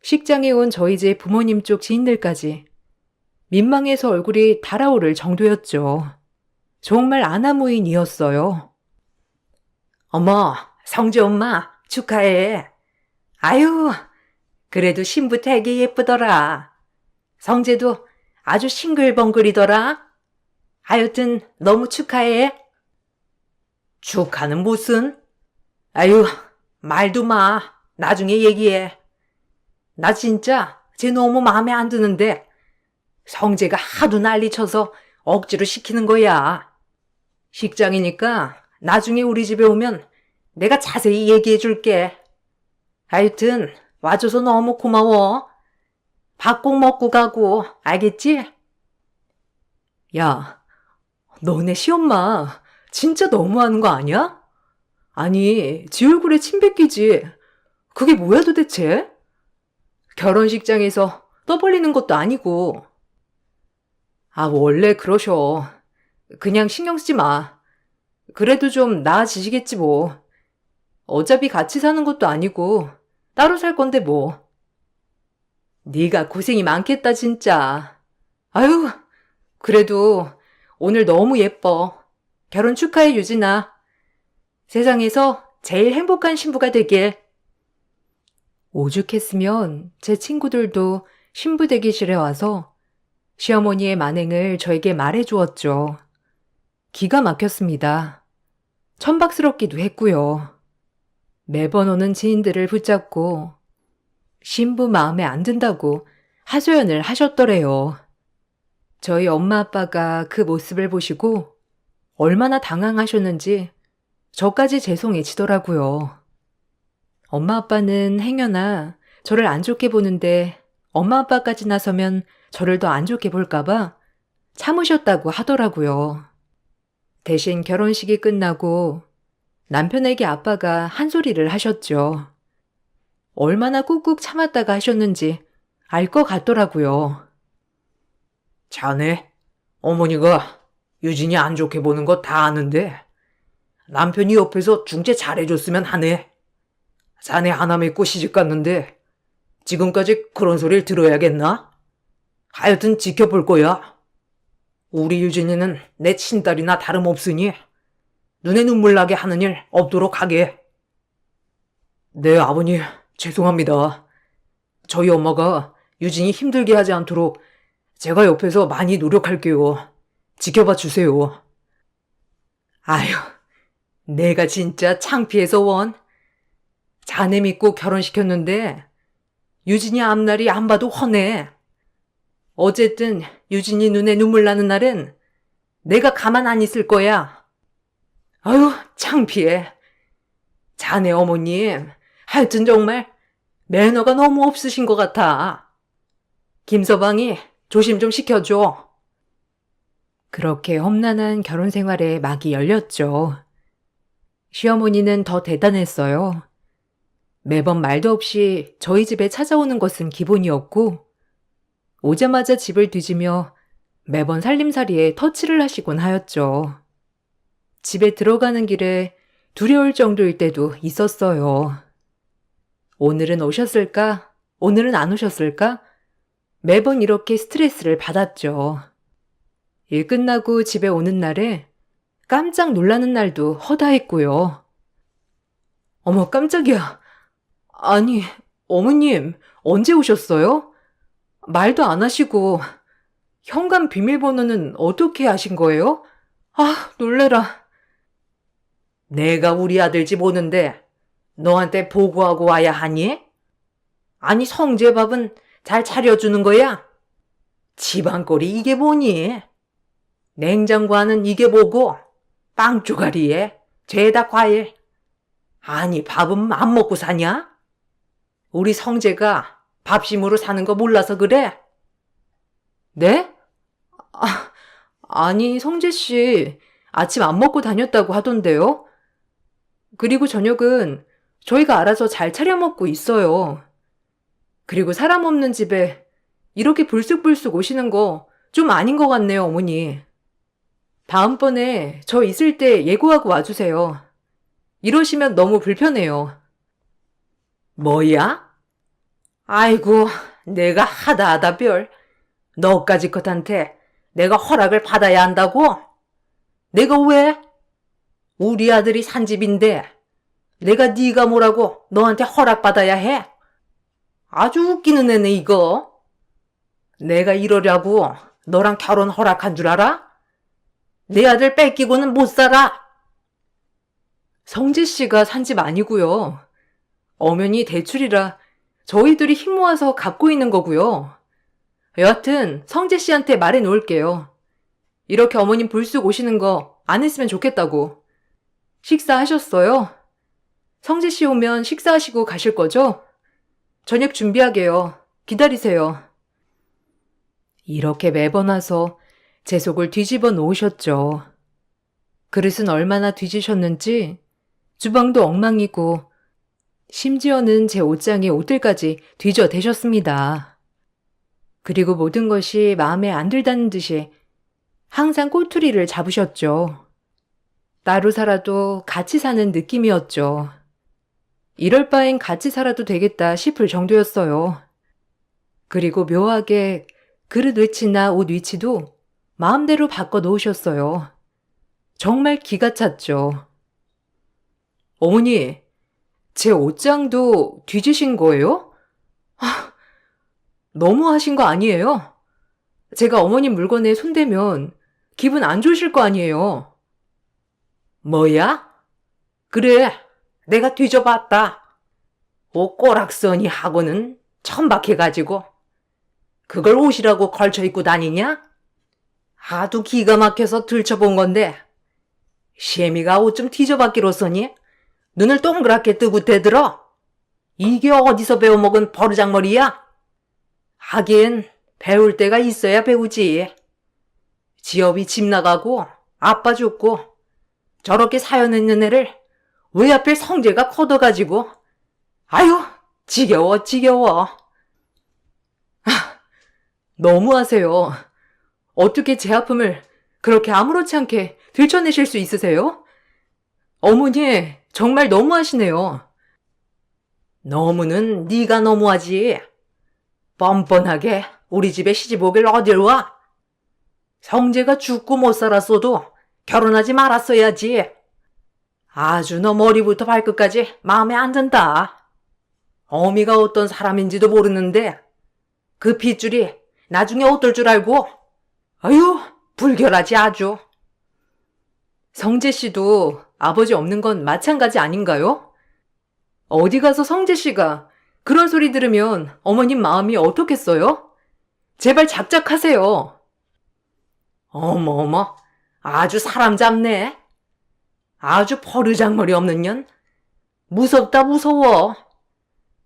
식장에 온 저희 집 부모님 쪽 지인들까지 민망해서 얼굴이 달아오를 정도였죠. 정말 아나무인이었어요. 어머, 성재 엄마 축하해. 아유, 그래도 신부 되게 예쁘더라. 성재도 아주 싱글벙글이더라. 하여튼 너무 축하해. 축하는 무슨? 아유, 말도 마. 나중에 얘기해. 나 진짜 쟤 너무 마음에 안 드는데 성재가 하도 난리쳐서 억지로 시키는 거야. 식장이니까 나중에 우리 집에 오면 내가 자세히 얘기해 줄게. 하여튼 와줘서 너무 고마워. 밥 꼭 먹고 가고, 알겠지? 야, 너네 시엄마 진짜 너무하는 거 아니야? 아니, 지 얼굴에 침 뱉기지. 그게 뭐야 도대체? 결혼식장에서 떠벌리는 것도 아니고. 아, 원래 그러셔. 그냥 신경 쓰지 마. 그래도 좀 나아지시겠지 뭐. 어차피 같이 사는 것도 아니고 따로 살 건데 뭐. 네가 고생이 많겠다 진짜. 아유, 그래도 오늘 너무 예뻐. 결혼 축하해 유진아. 세상에서 제일 행복한 신부가 되길. 오죽했으면 제 친구들도 신부 대기실에 와서 시어머니의 만행을 저에게 말해 주었죠. 기가 막혔습니다. 천박스럽기도 했고요. 매번 오는 지인들을 붙잡고 신부 마음에 안 든다고 하소연을 하셨더래요. 저희 엄마 아빠가 그 모습을 보시고 얼마나 당황하셨는지 저까지 죄송해지더라고요. 엄마 아빠는 행여나 저를 안 좋게 보는데 엄마 아빠까지 나서면 저를 더 안 좋게 볼까봐 참으셨다고 하더라고요. 대신 결혼식이 끝나고 남편에게 아빠가 한 소리를 하셨죠. 얼마나 꾹꾹 참았다가 하셨는지 알 것 같더라고요. 자네, 어머니가 유진이 안 좋게 보는 거 다 아는데 남편이 옆에서 중재 잘해줬으면 하네. 자네 하나 믿고 시집 갔는데 지금까지 그런 소리를 들어야겠나? 하여튼 지켜볼 거야. 우리 유진이는 내 친딸이나 다름없으니 눈에 눈물 나게 하는 일 없도록 하게. 네, 아버님, 죄송합니다. 저희 엄마가 유진이 힘들게 하지 않도록 제가 옆에서 많이 노력할게요. 지켜봐 주세요. 아유, 내가 진짜 창피해서 원. 자네 믿고 결혼시켰는데 유진이 앞날이 안 봐도 훤해. 어쨌든 유진이 눈에 눈물 나는 날엔 내가 가만 안 있을 거야. 아유, 창피해. 자네 어머님, 하여튼 정말 매너가 너무 없으신 것 같아. 김서방이 조심 좀 시켜줘. 그렇게 험난한 결혼 생활에 막이 열렸죠. 시어머니는 더 대단했어요. 매번 말도 없이 저희 집에 찾아오는 것은 기본이었고 오자마자 집을 뒤지며 매번 살림살이에 터치를 하시곤 하였죠. 집에 들어가는 길에 두려울 정도일 때도 있었어요. 오늘은 오셨을까? 오늘은 안 오셨을까? 매번 이렇게 스트레스를 받았죠. 일 끝나고 집에 오는 날에 깜짝 놀라는 날도 허다했고요. 어머, 깜짝이야. 아니, 어머님, 언제 오셨어요? 말도 안 하시고, 현관 비밀번호는 어떻게 아신 거예요? 아, 놀래라. 내가 우리 아들 집 오는데 너한테 보고하고 와야 하니? 아니, 성재밥은 잘 차려주는 거야? 집안꼴이 이게 뭐니? 냉장고 안은 이게 뭐고? 빵 쪼가리에 죄다 과일. 아니, 밥은 안 먹고 사냐? 우리 성재가 밥심으로 사는 거 몰라서 그래? 네? 아니, 성재 씨, 아침 안 먹고 다녔다고 하던데요? 그리고 저녁은 저희가 알아서 잘 차려 먹고 있어요. 그리고 사람 없는 집에 이렇게 불쑥불쑥 오시는 거 좀 아닌 것 같네요, 어머니. 다음번에 저 있을 때 예고하고 와주세요. 이러시면 너무 불편해요. 뭐야? 아이고, 내가 하다 별. 너까지 것한테 내가 허락을 받아야 한다고? 내가 왜? 우리 아들이 산 집인데 내가 네가 뭐라고 너한테 허락받아야 해? 아주 웃기는 애네 이거. 내가 이러려고 너랑 결혼 허락한 줄 알아? 내 아들 뺏기고는 못 살아. 성재 씨가 산 집 아니고요. 엄연히 대출이라 저희들이 힘 모아서 갚고 있는 거고요. 여하튼 성재 씨한테 말해 놓을게요. 이렇게 어머님 불쑥 오시는 거 안 했으면 좋겠다고. 식사하셨어요? 성재 씨 오면 식사하시고 가실 거죠? 저녁 준비하게요. 기다리세요. 이렇게 매번 와서 제 속을 뒤집어 놓으셨죠. 그릇은 얼마나 뒤지셨는지 주방도 엉망이고 심지어는 제 옷장에 옷들까지 뒤져대셨습니다. 그리고 모든 것이 마음에 안 들다는 듯이 항상 꼬투리를 잡으셨죠. 따로 살아도 같이 사는 느낌이었죠. 이럴 바엔 같이 살아도 되겠다 싶을 정도였어요. 그리고 묘하게 그릇 위치나 옷 위치도 마음대로 바꿔 놓으셨어요. 정말 기가 찼죠. 어머니, 제 옷장도 뒤지신 거예요? 너무 하신 거 아니에요? 제가 어머님 물건에 손대면 기분 안 좋으실 거 아니에요? 뭐야? 그래, 내가 뒤져봤다. 옷 꼬락서니 하고는 천박해가지고. 그걸 옷이라고 걸쳐 입고 다니냐? 아주 기가 막혀서 들춰본 건데 시애미가 옷 좀 뒤져봤기로써니 눈을 동그랗게 뜨고 대들어. 이게 어디서 배워먹은 버르장머리야? 하긴 배울 때가 있어야 배우지. 지업이 집 나가고 아빠 죽고 저렇게 사연 있는 애를 왜 하필 성재가 커둬가지고. 아유, 지겨워. 너무하세요. 어떻게 제 아픔을 그렇게 아무렇지 않게 들춰내실 수 있으세요? 어머니, 정말 너무하시네요. 너무는 네가 너무하지. 뻔뻔하게 우리 집에 시집 오길 어딜 와? 성재가 죽고 못 살았어도 결혼하지 말았어야지. 아주 너 머리부터 발끝까지 마음에 안 든다. 어미가 어떤 사람인지도 모르는데 그 핏줄이 나중에 어떨 줄 알고. 아유, 불결하지 아주. 성재 씨도 아버지 없는 건 마찬가지 아닌가요? 어디 가서 성재 씨가 그런 소리 들으면 어머님 마음이 어떻겠어요? 제발 작작하세요. 어머어머, 아주 사람 잡네. 아주 버르장머리 없는 년. 무섭다 무서워.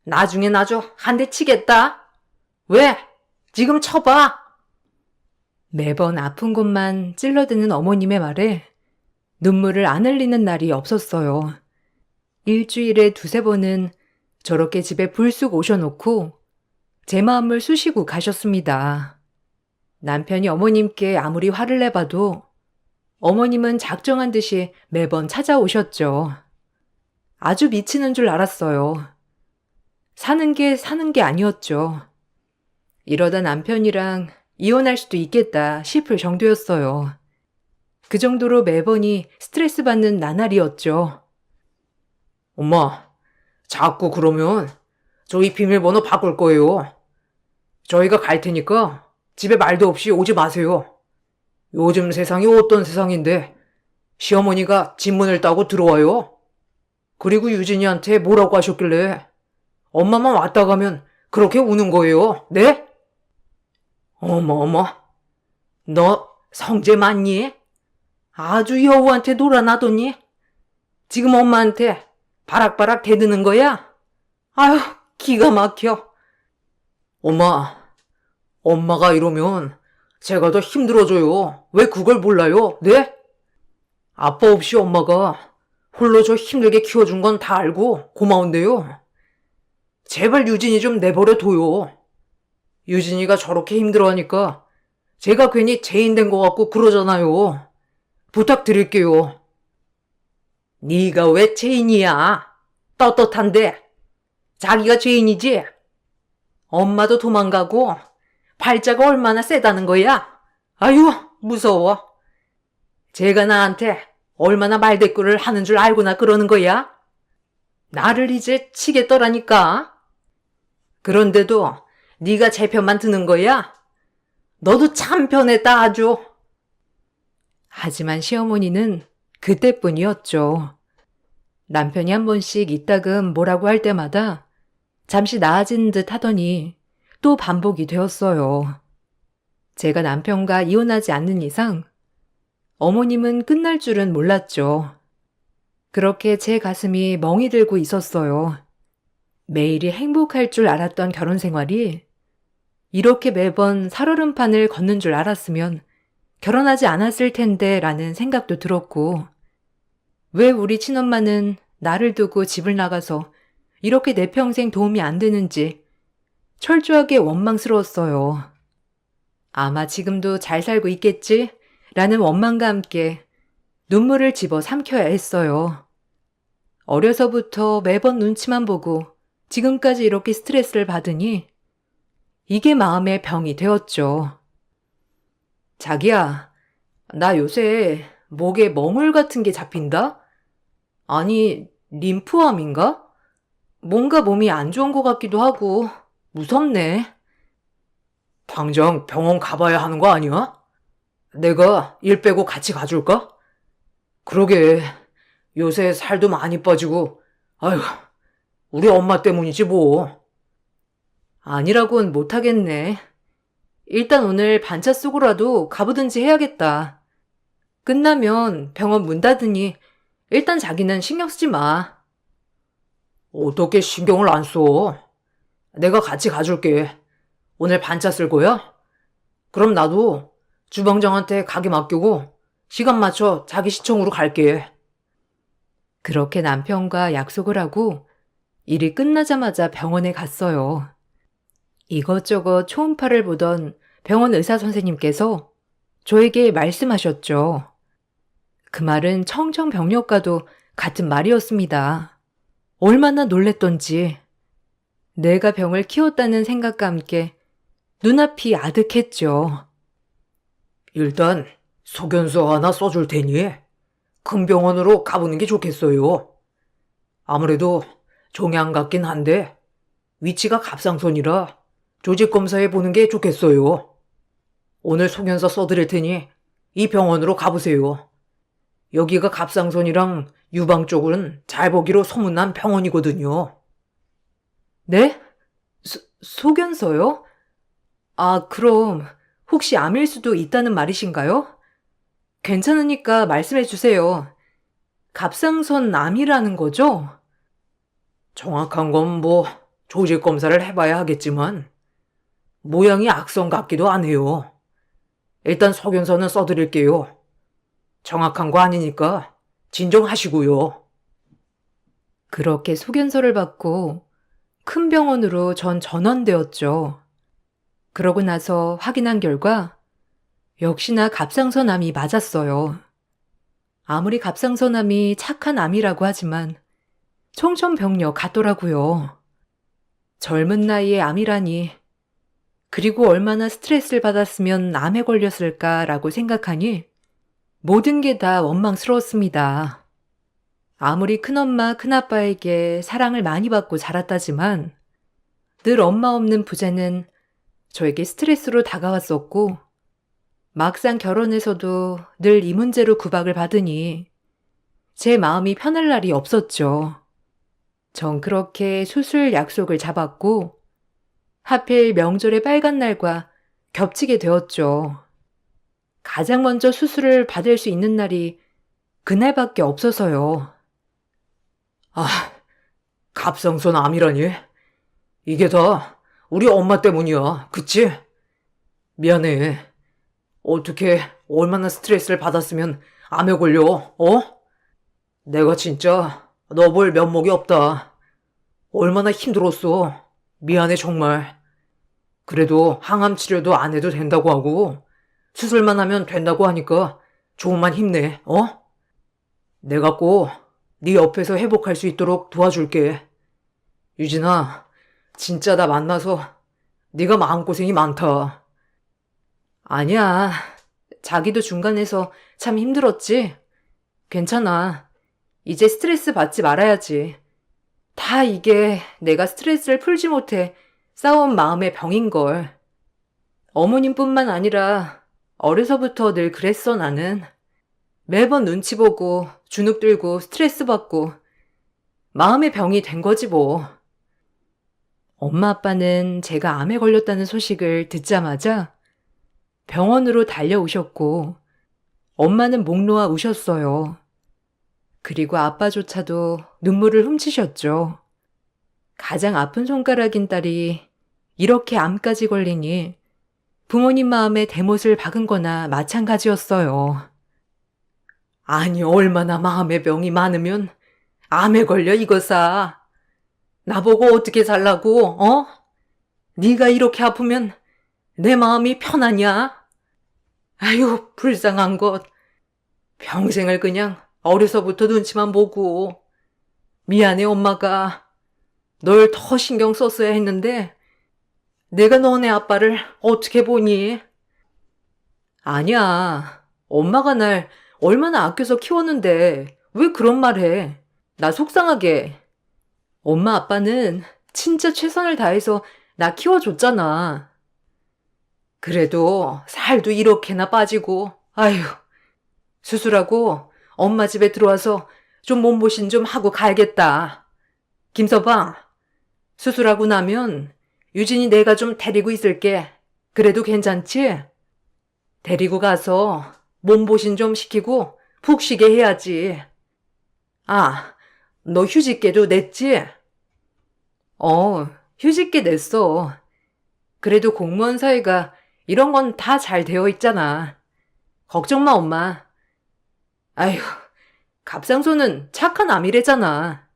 나중엔 아주 한 대 치겠다. 왜? 지금 쳐봐. 매번 아픈 곳만 찔러드는 어머님의 말에 눈물을 안 흘리는 날이 없었어요. 일주일에 두세 번은 저렇게 집에 불쑥 오셔놓고 제 마음을 쑤시고 가셨습니다. 남편이 어머님께 아무리 화를 내봐도 어머님은 작정한 듯이 매번 찾아오셨죠. 아주 미치는 줄 알았어요. 사는 게 아니었죠. 이러다 남편이랑 이혼할 수도 있겠다 싶을 정도였어요. 그 정도로 매번이 스트레스 받는 나날이었죠. 엄마, 자꾸 그러면 저희 비밀번호 바꿀 거예요. 저희가 갈 테니까 집에 말도 없이 오지 마세요. 요즘 세상이 어떤 세상인데 시어머니가 집문을 따고 들어와요. 그리고 유진이한테 뭐라고 하셨길래 엄마만 왔다 가면 그렇게 우는 거예요. 네? 어머, 너 성재 맞니? 아주 여우한테 놀아나더니 지금 엄마한테 바락바락 대드는 거야? 아휴, 기가 막혀. 엄마가 이러면 제가 더 힘들어져요. 왜 그걸 몰라요? 네? 아빠 없이 엄마가 홀로 저 힘들게 키워준 건 다 알고 고마운데요. 제발 유진이 좀 내버려 둬요. 유진이가 저렇게 힘들어하니까 제가 괜히 죄인 된 것 같고 그러잖아요. 부탁드릴게요. 네가 왜 죄인이야? 떳떳한데. 자기가 죄인이지? 엄마도 도망가고 발자가 얼마나 세다는 거야? 아유, 무서워. 제가 나한테 얼마나 말대꾸를 하는 줄 알고나 그러는 거야? 나를 이제 치겠더라니까. 그런데도 네가 제 편만 드는 거야? 너도 참 변했다 아주. 하지만 시어머니는 그때뿐이었죠. 남편이 한 번씩 이따금 뭐라고 할 때마다 잠시 나아진 듯 하더니 또 반복이 되었어요. 제가 남편과 이혼하지 않는 이상 어머님은 끝날 줄은 몰랐죠. 그렇게 제 가슴이 멍이 들고 있었어요. 매일이 행복할 줄 알았던 결혼 생활이 이렇게 매번 살얼음판을 걷는 줄 알았으면 결혼하지 않았을 텐데 라는 생각도 들었고, 왜 우리 친엄마는 나를 두고 집을 나가서 이렇게 내 평생 도움이 안 되는지 철저하게 원망스러웠어요. 아마 지금도 잘 살고 있겠지? 라는 원망과 함께 눈물을 집어 삼켜야 했어요. 어려서부터 매번 눈치만 보고 지금까지 이렇게 스트레스를 받으니 이게 마음의 병이 되었죠. 자기야, 나 요새 목에 멍울 같은 게 잡힌다? 아니, 림프암인가? 뭔가 몸이 안 좋은 것 같기도 하고 무섭네. 당장 병원 가봐야 하는 거 아니야? 내가 일 빼고 같이 가줄까? 그러게, 요새 살도 많이 빠지고, 아휴, 우리 엄마 때문이지 뭐. 아니라고는 못하겠네. 일단 오늘 반차 쓰고라도 가보든지 해야겠다. 끝나면 병원 문 닫으니 일단 자기는 신경 쓰지 마. 어떻게 신경을 안 써? 내가 같이 가줄게. 오늘 반차 쓸 거야? 그럼 나도 주방장한테 가게 맡기고 시간 맞춰 자기 시청으로 갈게. 그렇게 남편과 약속을 하고 일이 끝나자마자 병원에 갔어요. 이것저것 초음파를 보던 병원 의사 선생님께서 저에게 말씀하셨죠. 그 말은 청정병력과도 같은 말이었습니다. 얼마나 놀랬던지. 내가 병을 키웠다는 생각과 함께 눈앞이 아득했죠. 일단 소견서 하나 써줄 테니 큰 병원으로 가보는 게 좋겠어요. 아무래도 종양 같긴 한데 위치가 갑상선이라 조직 검사해 보는 게 좋겠어요. 오늘 소견서 써드릴 테니 이 병원으로 가보세요. 여기가 갑상선이랑 유방 쪽은 잘 보기로 소문난 병원이거든요. 네? 소견서요? 아, 그럼 혹시 암일 수도 있다는 말이신가요? 괜찮으니까 말씀해 주세요. 갑상선 암이라는 거죠? 정확한 건 조직 검사를 해봐야 하겠지만 모양이 악성 같기도 하네요. 일단 소견서는 써드릴게요. 정확한 거 아니니까 진정하시고요. 그렇게 소견서를 받고 큰 병원으로 전 전원되었죠. 그러고 나서 확인한 결과 역시나 갑상선암이 맞았어요. 아무리 갑상선암이 착한 암이라고 하지만 청천벽력 같더라고요. 젊은 나이에 암이라니. 그리고 얼마나 스트레스를 받았으면 암에 걸렸을까라고 생각하니 모든 게 다 원망스러웠습니다. 아무리 큰엄마, 큰아빠에게 사랑을 많이 받고 자랐다지만 늘 엄마 없는 부재는 저에게 스트레스로 다가왔었고 막상 결혼해서도 늘 이 문제로 구박을 받으니 제 마음이 편할 날이 없었죠. 전 그렇게 수술 약속을 잡았고 하필 명절의 빨간 날과 겹치게 되었죠. 가장 먼저 수술을 받을 수 있는 날이 그날밖에 없어서요. 아, 갑상선 암이라니? 이게 다 우리 엄마 때문이야, 그치? 미안해. 어떻게 얼마나 스트레스를 받았으면 암에 걸려, 어? 내가 진짜 너 볼 면목이 없다. 얼마나 힘들었어. 미안해, 정말. 그래도 항암 치료도 안 해도 된다고 하고 수술만 하면 된다고 하니까 조금만 힘내, 어? 내가 꼭 네 옆에서 회복할 수 있도록 도와줄게. 유진아, 진짜 나 만나서 네가 마음고생이 많다. 아니야. 자기도 중간에서 참 힘들었지? 괜찮아. 이제 스트레스 받지 말아야지. 다 이게 내가 스트레스를 풀지 못해 쌓아온 마음의 병인걸. 어머님뿐만 아니라 어려서부터 늘 그랬어, 나는. 매번 눈치 보고 주눅 들고 스트레스 받고 마음의 병이 된 거지 뭐. 엄마 아빠는 제가 암에 걸렸다는 소식을 듣자마자 병원으로 달려오셨고 엄마는 목 놓아 우셨어요. 그리고 아빠조차도 눈물을 훔치셨죠. 가장 아픈 손가락인 딸이 이렇게 암까지 걸리니 부모님 마음에 대못을 박은 거나 마찬가지였어요. 아니, 얼마나 마음의 병이 많으면 암에 걸려, 이거사. 나보고 어떻게 살라고, 어? 네가 이렇게 아프면 내 마음이 편하냐? 아유, 불쌍한 것. 평생을 그냥 어려서부터 눈치만 보고. 미안해, 엄마가. 널 더 신경 썼어야 했는데 내가 너네 아빠를 어떻게 보니? 아니야. 엄마가 날 얼마나 아껴서 키웠는데 왜 그런 말 해? 나 속상하게. 엄마 아빠는 진짜 최선을 다해서 나 키워줬잖아. 그래도 살도 이렇게나 빠지고, 아휴. 수술하고 엄마 집에 들어와서 좀 몸보신 좀 하고 가야겠다. 김서방, 수술하고 나면 유진이 내가 좀 데리고 있을게. 그래도 괜찮지? 데리고 가서 몸보신 좀 시키고 푹 쉬게 해야지. 아, 너 휴직계도 냈지? 휴직계 냈어. 그래도 공무원 사회가 이런 건 다 잘 되어 있잖아. 걱정 마, 엄마. 아휴, 갑상선은 착한 암이래잖아.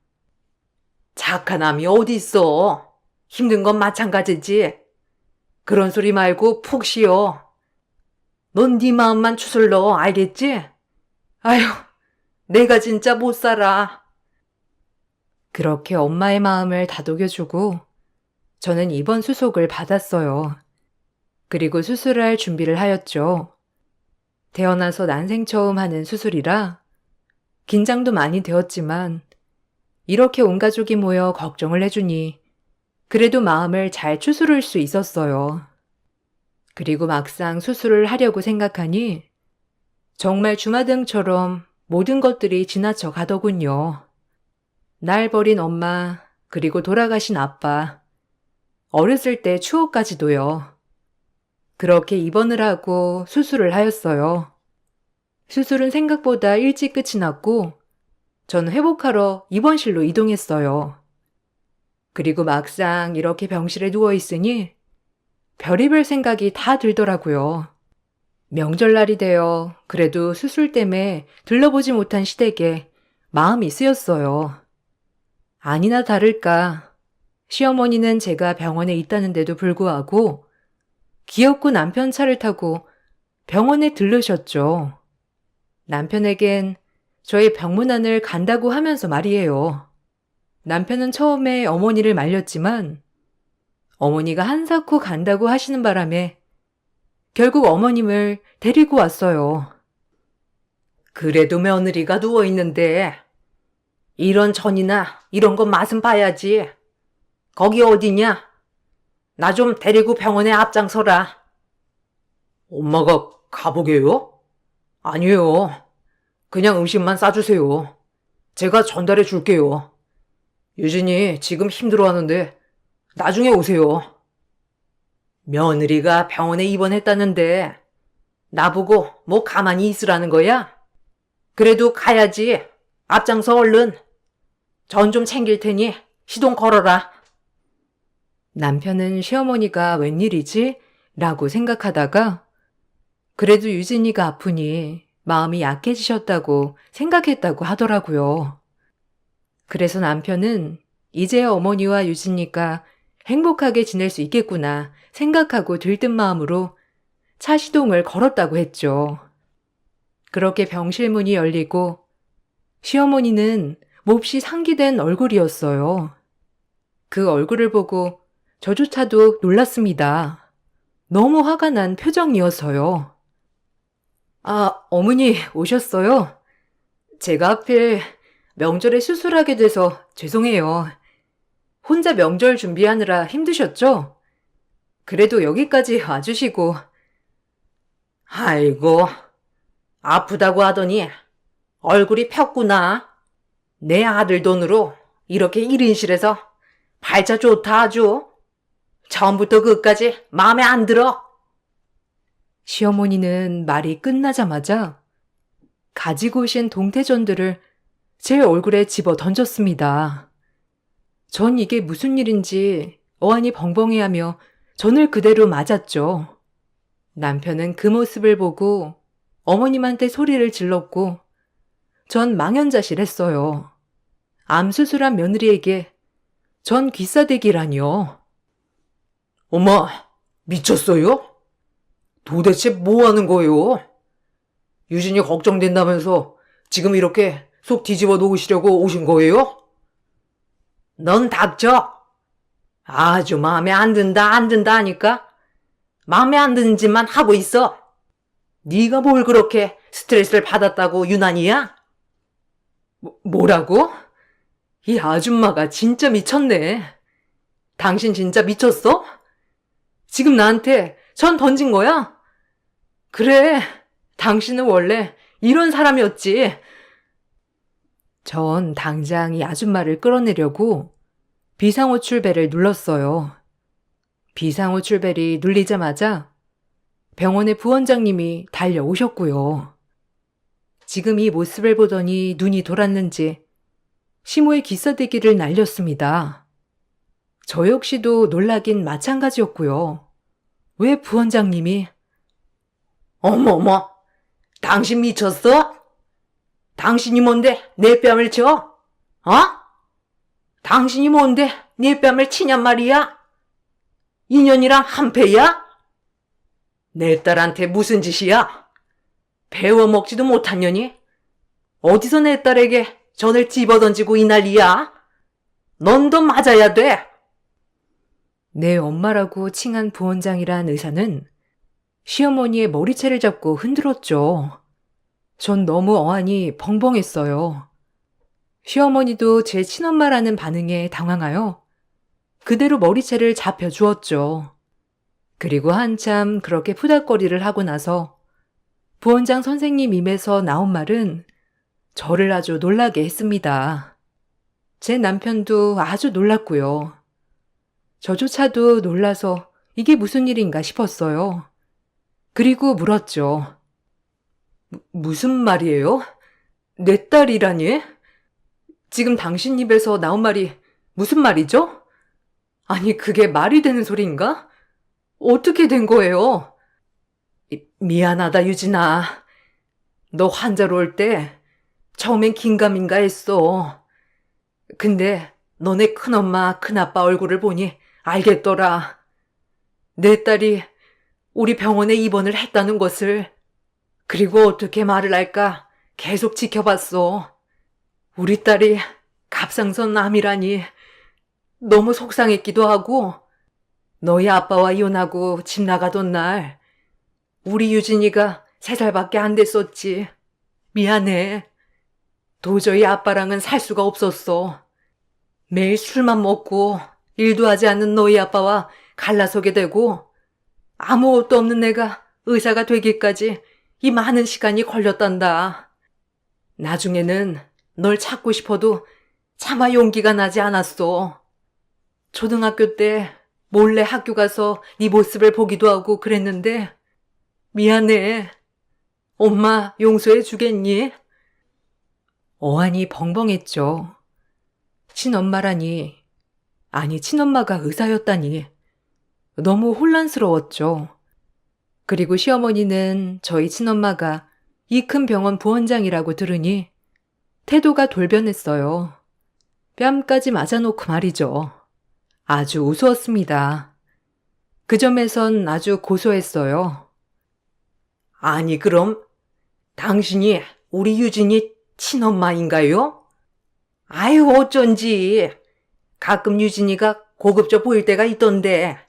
착한 암이 어디 있어? 힘든 건 마찬가지지. 그런 소리 말고 푹 쉬어. 넌 네 마음만 추슬러, 알겠지? 아휴, 내가 진짜 못 살아. 그렇게 엄마의 마음을 다독여주고 저는 입원 수속을 받았어요. 그리고 수술할 준비를 하였죠. 태어나서 난생 처음 하는 수술이라 긴장도 많이 되었지만 이렇게 온 가족이 모여 걱정을 해주니 그래도 마음을 잘 추스를 수 있었어요. 그리고 막상 수술을 하려고 생각하니 정말 주마등처럼 모든 것들이 지나쳐 가더군요. 날 버린 엄마, 그리고 돌아가신 아빠, 어렸을 때 추억까지도요. 그렇게 입원을 하고 수술을 하였어요. 수술은 생각보다 일찍 끝이 났고 전 회복하러 입원실로 이동했어요. 그리고 막상 이렇게 병실에 누워있으니 별의별 생각이 다 들더라고요. 명절날이 되어 그래도 수술 때문에 들러보지 못한 시댁에 마음이 쓰였어요. 아니나 다를까 시어머니는 제가 병원에 있다는데도 불구하고 기어코 남편 차를 타고 병원에 들르셨죠. 남편에겐 저의 병문안을 간다고 하면서 말이에요. 남편은 처음에 어머니를 말렸지만 어머니가 한사코 간다고 하시는 바람에 결국 어머님을 데리고 왔어요. 그래도 며느리가 누워있는데 이런 전이나 이런 거 맛은 봐야지. 거기 어디냐? 나 좀 데리고 병원에 앞장서라. 엄마가 가보게요? 아니요. 그냥 음식만 싸주세요. 제가 전달해 줄게요. 유진이 지금 힘들어하는데 나중에 오세요. 며느리가 병원에 입원했다는데 나보고 뭐 가만히 있으라는 거야? 그래도 가야지. 앞장서 얼른. 전 좀 챙길 테니 시동 걸어라. 남편은 시어머니가 웬일이지? 라고 생각하다가 그래도 유진이가 아프니 마음이 약해지셨다고 생각했다고 하더라고요. 그래서 남편은 이제야 어머니와 유진이가 행복하게 지낼 수 있겠구나 생각하고 들뜬 마음으로 차 시동을 걸었다고 했죠. 그렇게 병실 문이 열리고 시어머니는 몹시 상기된 얼굴이었어요. 그 얼굴을 보고 저조차도 놀랐습니다. 너무 화가 난 표정이어서요. 아, 어머니 오셨어요? 제가 하필 명절에 수술하게 돼서 죄송해요. 혼자 명절 준비하느라 힘드셨죠? 그래도 여기까지 와주시고. 아이고, 아프다고 하더니 얼굴이 폈구나. 내 아들 돈으로 이렇게 1인실에서 발자 좋다 아주. 처음부터 끝까지 마음에 안 들어. 시어머니는 말이 끝나자마자 가지고 오신 동태전들을 제 얼굴에 집어 던졌습니다. 전 이게 무슨 일인지 어안이 벙벙해하며 전을 그대로 맞았죠. 남편은 그 모습을 보고 어머님한테 소리를 질렀고 전 망연자실했어요. 암수술한 며느리에게 전 귀싸대기라니요. 엄마, 미쳤어요? 도대체 뭐 하는 거예요? 유진이 걱정된다면서 지금 이렇게 속 뒤집어 놓으시려고 오신 거예요? 넌 닥쳐. 아주 마음에 안 든다 하니까 마음에 안 드는 짓만 하고 있어. 네가 뭘 그렇게 스트레스를 받았다고 유난이야? 뭐라고? 이 아줌마가 진짜 미쳤네. 당신 진짜 미쳤어? 지금 나한테 전 던진 거야? 그래, 당신은 원래 이런 사람이었지. 전 당장 이 아줌마를 끌어내려고 비상호출벨을 눌렀어요. 비상호출벨이 눌리자마자 병원의 부원장님이 달려오셨고요. 지금 이 모습을 보더니 눈이 돌았는지 시모의 기싸대기를 날렸습니다. 저 역시도 놀라긴 마찬가지였고요. 왜 부원장님이 어머머, 당신 미쳤어? 당신이 뭔데 내 뺨을 쳐? 어? 당신이 뭔데 내 뺨을 치냔 말이야? 인연이랑 한패야? 내 딸한테 무슨 짓이야? 배워먹지도 못한 년이? 어디서 내 딸에게 전을 집어던지고 이 난리야? 넌 더 맞아야 돼. 내 엄마라고 칭한 부원장이란 의사는 시어머니의 머리채를 잡고 흔들었죠. 전 너무 어안이 벙벙했어요. 시어머니도 제 친엄마라는 반응에 당황하여 그대로 머리채를 잡혀주었죠. 그리고 한참 그렇게 푸닥거리를 하고 나서 부원장 선생님 입에서 나온 말은 저를 아주 놀라게 했습니다. 제 남편도 아주 놀랐고요. 저조차도 놀라서 이게 무슨 일인가 싶었어요. 그리고 물었죠. 무슨 말이에요? 내 딸이라니? 지금 당신 입에서 나온 말이 무슨 말이죠? 아니, 그게 말이 되는 소리인가? 어떻게 된 거예요? 미안하다, 유진아. 너 환자로 올 때 처음엔 긴가민가 했어. 근데 너네 큰엄마, 큰아빠 얼굴을 보니 알겠더라. 내 딸이 우리 병원에 입원을 했다는 것을. 그리고 어떻게 말을 할까 계속 지켜봤어. 우리 딸이 갑상선 암이라니 너무 속상했기도 하고 너희 아빠와 이혼하고 집 나가던 날 우리 유진이가 3살밖에 안 됐었지. 미안해. 도저히 아빠랑은 살 수가 없었어. 매일 술만 먹고 일도 하지 않는 너희 아빠와 갈라서게 되고 아무것도 없는 내가 의사가 되기까지 이 많은 시간이 걸렸단다. 나중에는 널 찾고 싶어도 차마 용기가 나지 않았어. 초등학교 때 몰래 학교 가서 네 모습을 보기도 하고 그랬는데 미안해. 엄마 용서해 주겠니? 어안이 벙벙했죠. 친엄마라니, 아니 친엄마가 의사였다니 너무 혼란스러웠죠. 그리고 시어머니는 저희 친엄마가 이 큰 병원 부원장이라고 들으니 태도가 돌변했어요. 뺨까지 맞아놓고 말이죠. 아주 우스웠습니다. 그 점에선 아주 고소했어요. 아니 그럼 당신이 우리 유진이 친엄마인가요? 아유 어쩐지 가끔 유진이가 고급져 보일 때가 있던데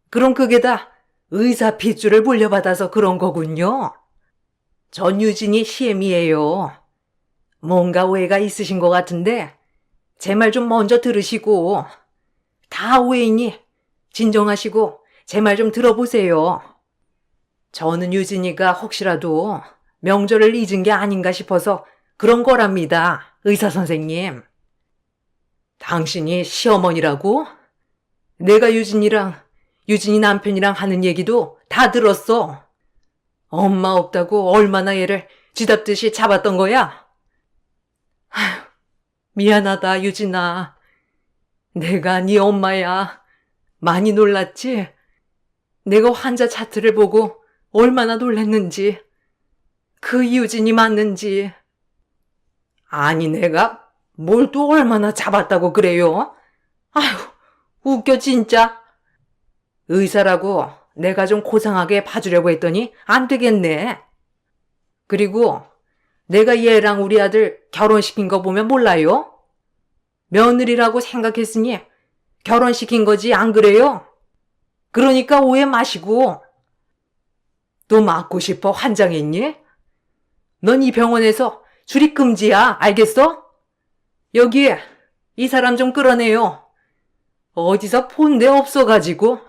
그럼 그게 다 의사 핏줄을 물려받아서 그런 거군요. 전 유진이 시엠이에요. 뭔가 오해가 있으신 것 같은데 제 말 좀 먼저 들으시고 다 오해이니 진정하시고 제 말 좀 들어보세요. 저는 유진이가 혹시라도 명절을 잊은 게 아닌가 싶어서 그런 거랍니다. 의사 선생님. 당신이 시어머니라고? 내가 유진이 남편이랑 하는 얘기도 다 들었어. 엄마 없다고 얼마나 얘를 쥐잡듯이 잡았던 거야? 아휴, 미안하다 유진아. 내가 네 엄마야. 많이 놀랐지? 내가 환자 차트를 보고 얼마나 놀랐는지. 그 유진이 맞는지. 아니 내가 뭘 또 얼마나 잡았다고 그래요? 아휴 웃겨 진짜. 의사라고 내가 좀 고상하게 봐주려고 했더니 안 되겠네. 그리고 내가 얘랑 우리 아들 결혼시킨 거 보면 몰라요? 며느리라고 생각했으니 결혼시킨 거지 안 그래요? 그러니까 오해 마시고. 또 맞고 싶어 환장했니? 넌 이 병원에서 출입 금지야 알겠어? 여기 이 사람 좀 끌어내요. 어디서 본 데 없어가지고.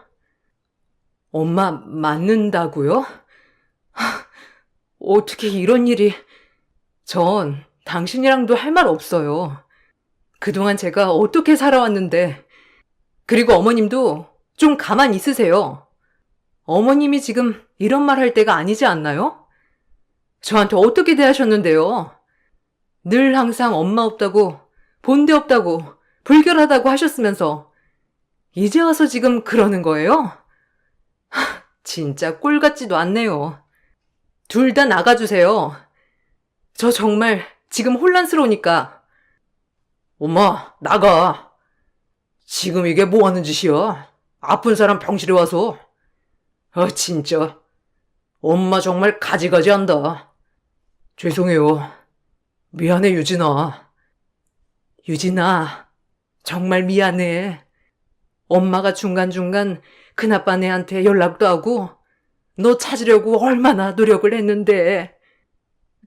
엄마 맞는다고요? 어떻게 이런 일이. 전 당신이랑도 할 말 없어요. 그동안 제가 어떻게 살아왔는데. 그리고 어머님도 좀 가만히 있으세요. 어머님이 지금 이런 말 할 때가 아니지 않나요? 저한테 어떻게 대하셨는데요? 늘 항상 엄마 없다고, 본데 없다고, 불결하다고 하셨으면서 이제 와서 지금 그러는 거예요? 진짜 꼴 같지도 않네요. 둘 다 나가주세요. 저 정말 지금 혼란스러우니까. 엄마, 나가. 지금 이게 뭐 하는 짓이야? 아픈 사람 병실에 와서. 진짜. 엄마 정말 가지가지 한다. 죄송해요. 미안해, 유진아. 유진아, 정말 미안해. 엄마가 중간중간 큰아빠네한테 연락도 하고 너 찾으려고 얼마나 노력을 했는데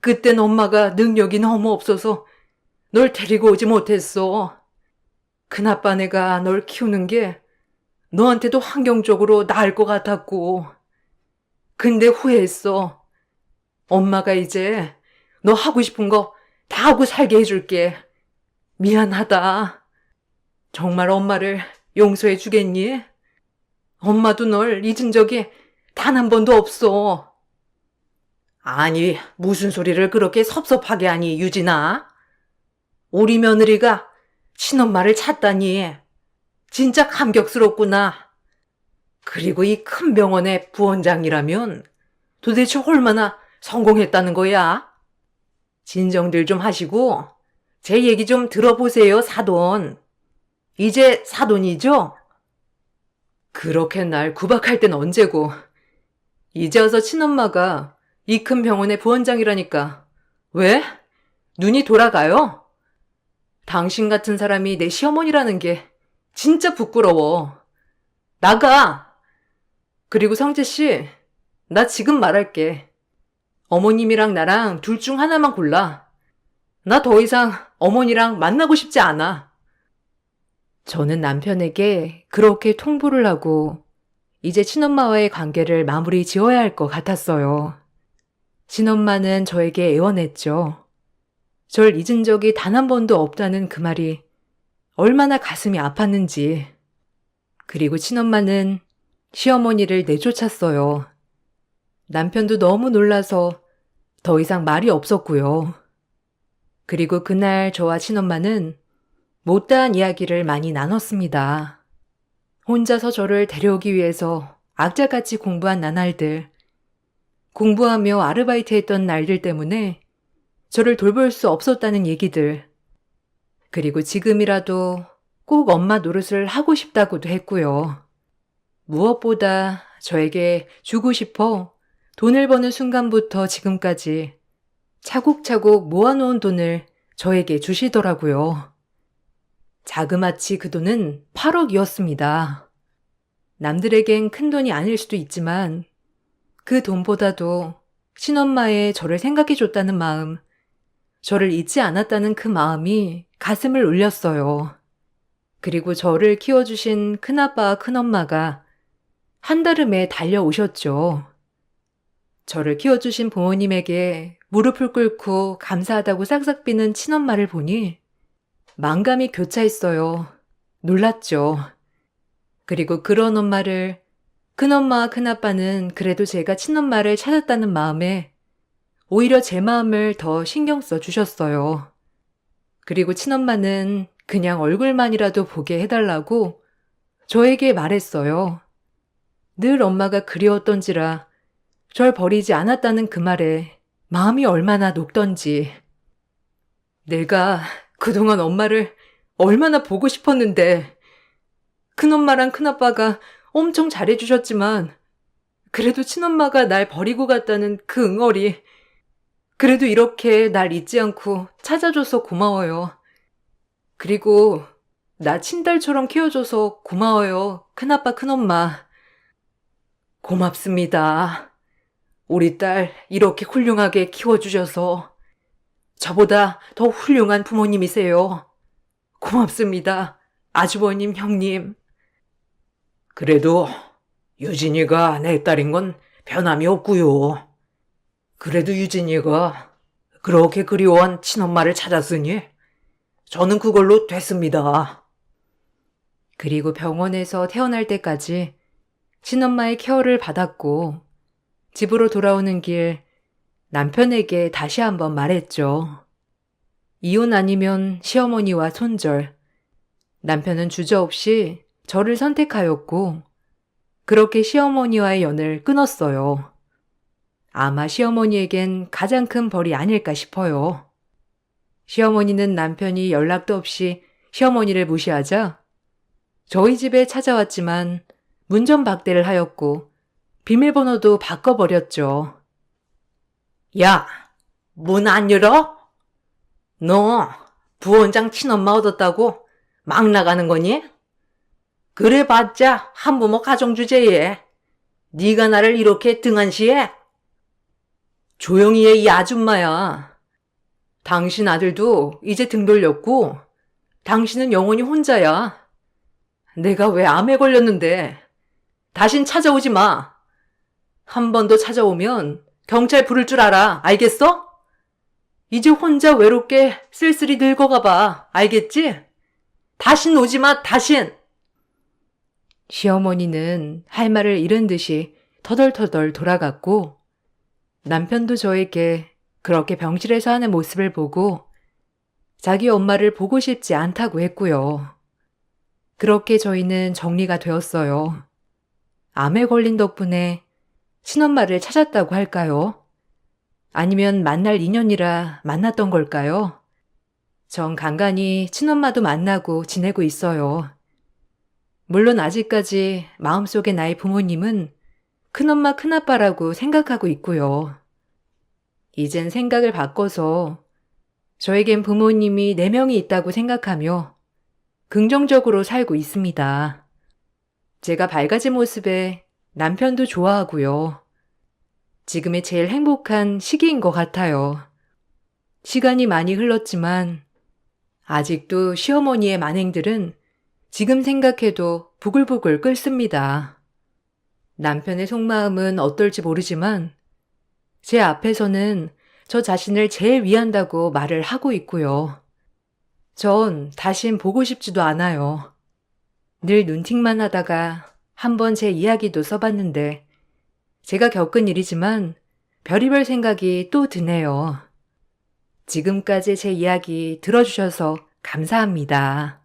그땐 엄마가 능력이 너무 없어서 널 데리고 오지 못했어. 큰아빠네가 널 키우는 게 너한테도 환경적으로 나을 것 같았고 근데 후회했어. 엄마가 이제 너 하고 싶은 거 다 하고 살게 해줄게. 미안하다. 정말 엄마를 용서해 주겠니? 엄마도 널 잊은 적이 단 한 번도 없어. 아니, 무슨 소리를 그렇게 섭섭하게 하니, 유진아? 우리 며느리가 친엄마를 찾다니. 진짜 감격스럽구나. 그리고 이 큰 병원의 부원장이라면 도대체 얼마나 성공했다는 거야? 진정들 좀 하시고 제 얘기 좀 들어보세요, 사돈. 이제 사돈이죠? 그렇게 날 구박할 땐 언제고. 이제 와서 친엄마가 이 큰 병원의 부원장이라니까. 왜? 눈이 돌아가요? 당신 같은 사람이 내 시어머니라는 게 진짜 부끄러워. 나가! 그리고 성재 씨, 나 지금 말할게. 어머님이랑 나랑 둘 중 하나만 골라. 나 더 이상 어머니랑 만나고 싶지 않아. 저는 남편에게 그렇게 통보를 하고 이제 친엄마와의 관계를 마무리 지어야 할 것 같았어요. 친엄마는 저에게 애원했죠. 절 잊은 적이 단 한 번도 없다는 그 말이 얼마나 가슴이 아팠는지. 그리고 친엄마는 시어머니를 내쫓았어요. 남편도 너무 놀라서 더 이상 말이 없었고요. 그리고 그날 저와 친엄마는 못다한 이야기를 많이 나눴습니다. 혼자서 저를 데려오기 위해서 악자같이 공부한 나날들, 공부하며 아르바이트 했던 날들 때문에 저를 돌볼 수 없었다는 얘기들, 그리고 지금이라도 꼭 엄마 노릇을 하고 싶다고도 했고요. 무엇보다 저에게 주고 싶어 돈을 버는 순간부터 지금까지 차곡차곡 모아놓은 돈을 저에게 주시더라고요. 자그마치 그 돈은 8억이었습니다. 남들에겐 큰 돈이 아닐 수도 있지만 그 돈보다도 친엄마의 저를 생각해줬다는 마음, 저를 잊지 않았다는 그 마음이 가슴을 울렸어요. 그리고 저를 키워주신 큰아빠와 큰엄마가 한달음에 달려오셨죠. 저를 키워주신 부모님에게 무릎을 꿇고 감사하다고 싹싹 비는 친엄마를 보니 만감이 교차했어요. 놀랐죠. 그리고 그런 엄마를, 큰엄마와 큰아빠는 그래도 제가 친엄마를 찾았다는 마음에 오히려 제 마음을 더 신경 써 주셨어요. 그리고 친엄마는 그냥 얼굴만이라도 보게 해달라고 저에게 말했어요. 늘 엄마가 그리웠던지라 절 버리지 않았다는 그 말에 마음이 얼마나 녹던지. 내가 그동안 엄마를 얼마나 보고 싶었는데, 큰엄마랑 큰아빠가 엄청 잘해주셨지만 그래도 친엄마가 날 버리고 갔다는 그 응어리, 그래도 이렇게 날 잊지 않고 찾아줘서 고마워요. 그리고 나 친딸처럼 키워줘서 고마워요, 큰아빠 큰엄마. 고맙습니다. 우리 딸 이렇게 훌륭하게 키워주셔서 저보다 더 훌륭한 부모님이세요. 고맙습니다, 아주버님, 형님. 그래도 유진이가 내 딸인 건 변함이 없고요. 그래도 유진이가 그렇게 그리워한 친엄마를 찾았으니 저는 그걸로 됐습니다. 그리고 병원에서 태어날 때까지 친엄마의 케어를 받았고 집으로 돌아오는 길 남편에게 다시 한번 말했죠. 이혼 아니면 시어머니와 손절. 남편은 주저없이 저를 선택하였고 그렇게 시어머니와의 연을 끊었어요. 아마 시어머니에겐 가장 큰 벌이 아닐까 싶어요. 시어머니는 남편이 연락도 없이 시어머니를 무시하자 저희 집에 찾아왔지만 문전박대를 하였고 비밀번호도 바꿔버렸죠. 야, 문 안 열어? 너 부원장 친엄마 얻었다고 막 나가는 거니? 그래봤자 한부모 가정주제에 네가 나를 이렇게 등한시해? 조용히 해, 이 아줌마야. 당신 아들도 이제 등 돌렸고 당신은 영원히 혼자야. 내가 왜 암에 걸렸는데 다신 찾아오지 마. 한 번 더 찾아오면 경찰 부를 줄 알아. 알겠어? 이제 혼자 외롭게 쓸쓸히 늙어가 봐. 알겠지? 다신 오지 마, 다신. 시어머니는 할 말을 잃은 듯이 터덜터덜 돌아갔고 남편도 저에게 그렇게 병실에서 하는 모습을 보고 자기 엄마를 보고 싶지 않다고 했고요. 그렇게 저희는 정리가 되었어요. 암에 걸린 덕분에 친엄마를 찾았다고 할까요? 아니면 만날 인연이라 만났던 걸까요? 전 간간히 친엄마도 만나고 지내고 있어요. 물론 아직까지 마음속에 나의 부모님은 큰엄마 큰아빠라고 생각하고 있고요. 이젠 생각을 바꿔서 저에겐 부모님이 4명이 있다고 생각하며 긍정적으로 살고 있습니다. 제가 밝아진 모습에 남편도 좋아하고요. 지금이 제일 행복한 시기인 것 같아요. 시간이 많이 흘렀지만 아직도 시어머니의 만행들은 지금 생각해도 부글부글 끓습니다. 남편의 속마음은 어떨지 모르지만 제 앞에서는 저 자신을 제일 위한다고 말을 하고 있고요. 전 다신 보고 싶지도 않아요. 늘 눈팅만 하다가 한번 제 이야기도 써봤는데 제가 겪은 일이지만 별의별 생각이 또 드네요. 지금까지 제 이야기 들어주셔서 감사합니다.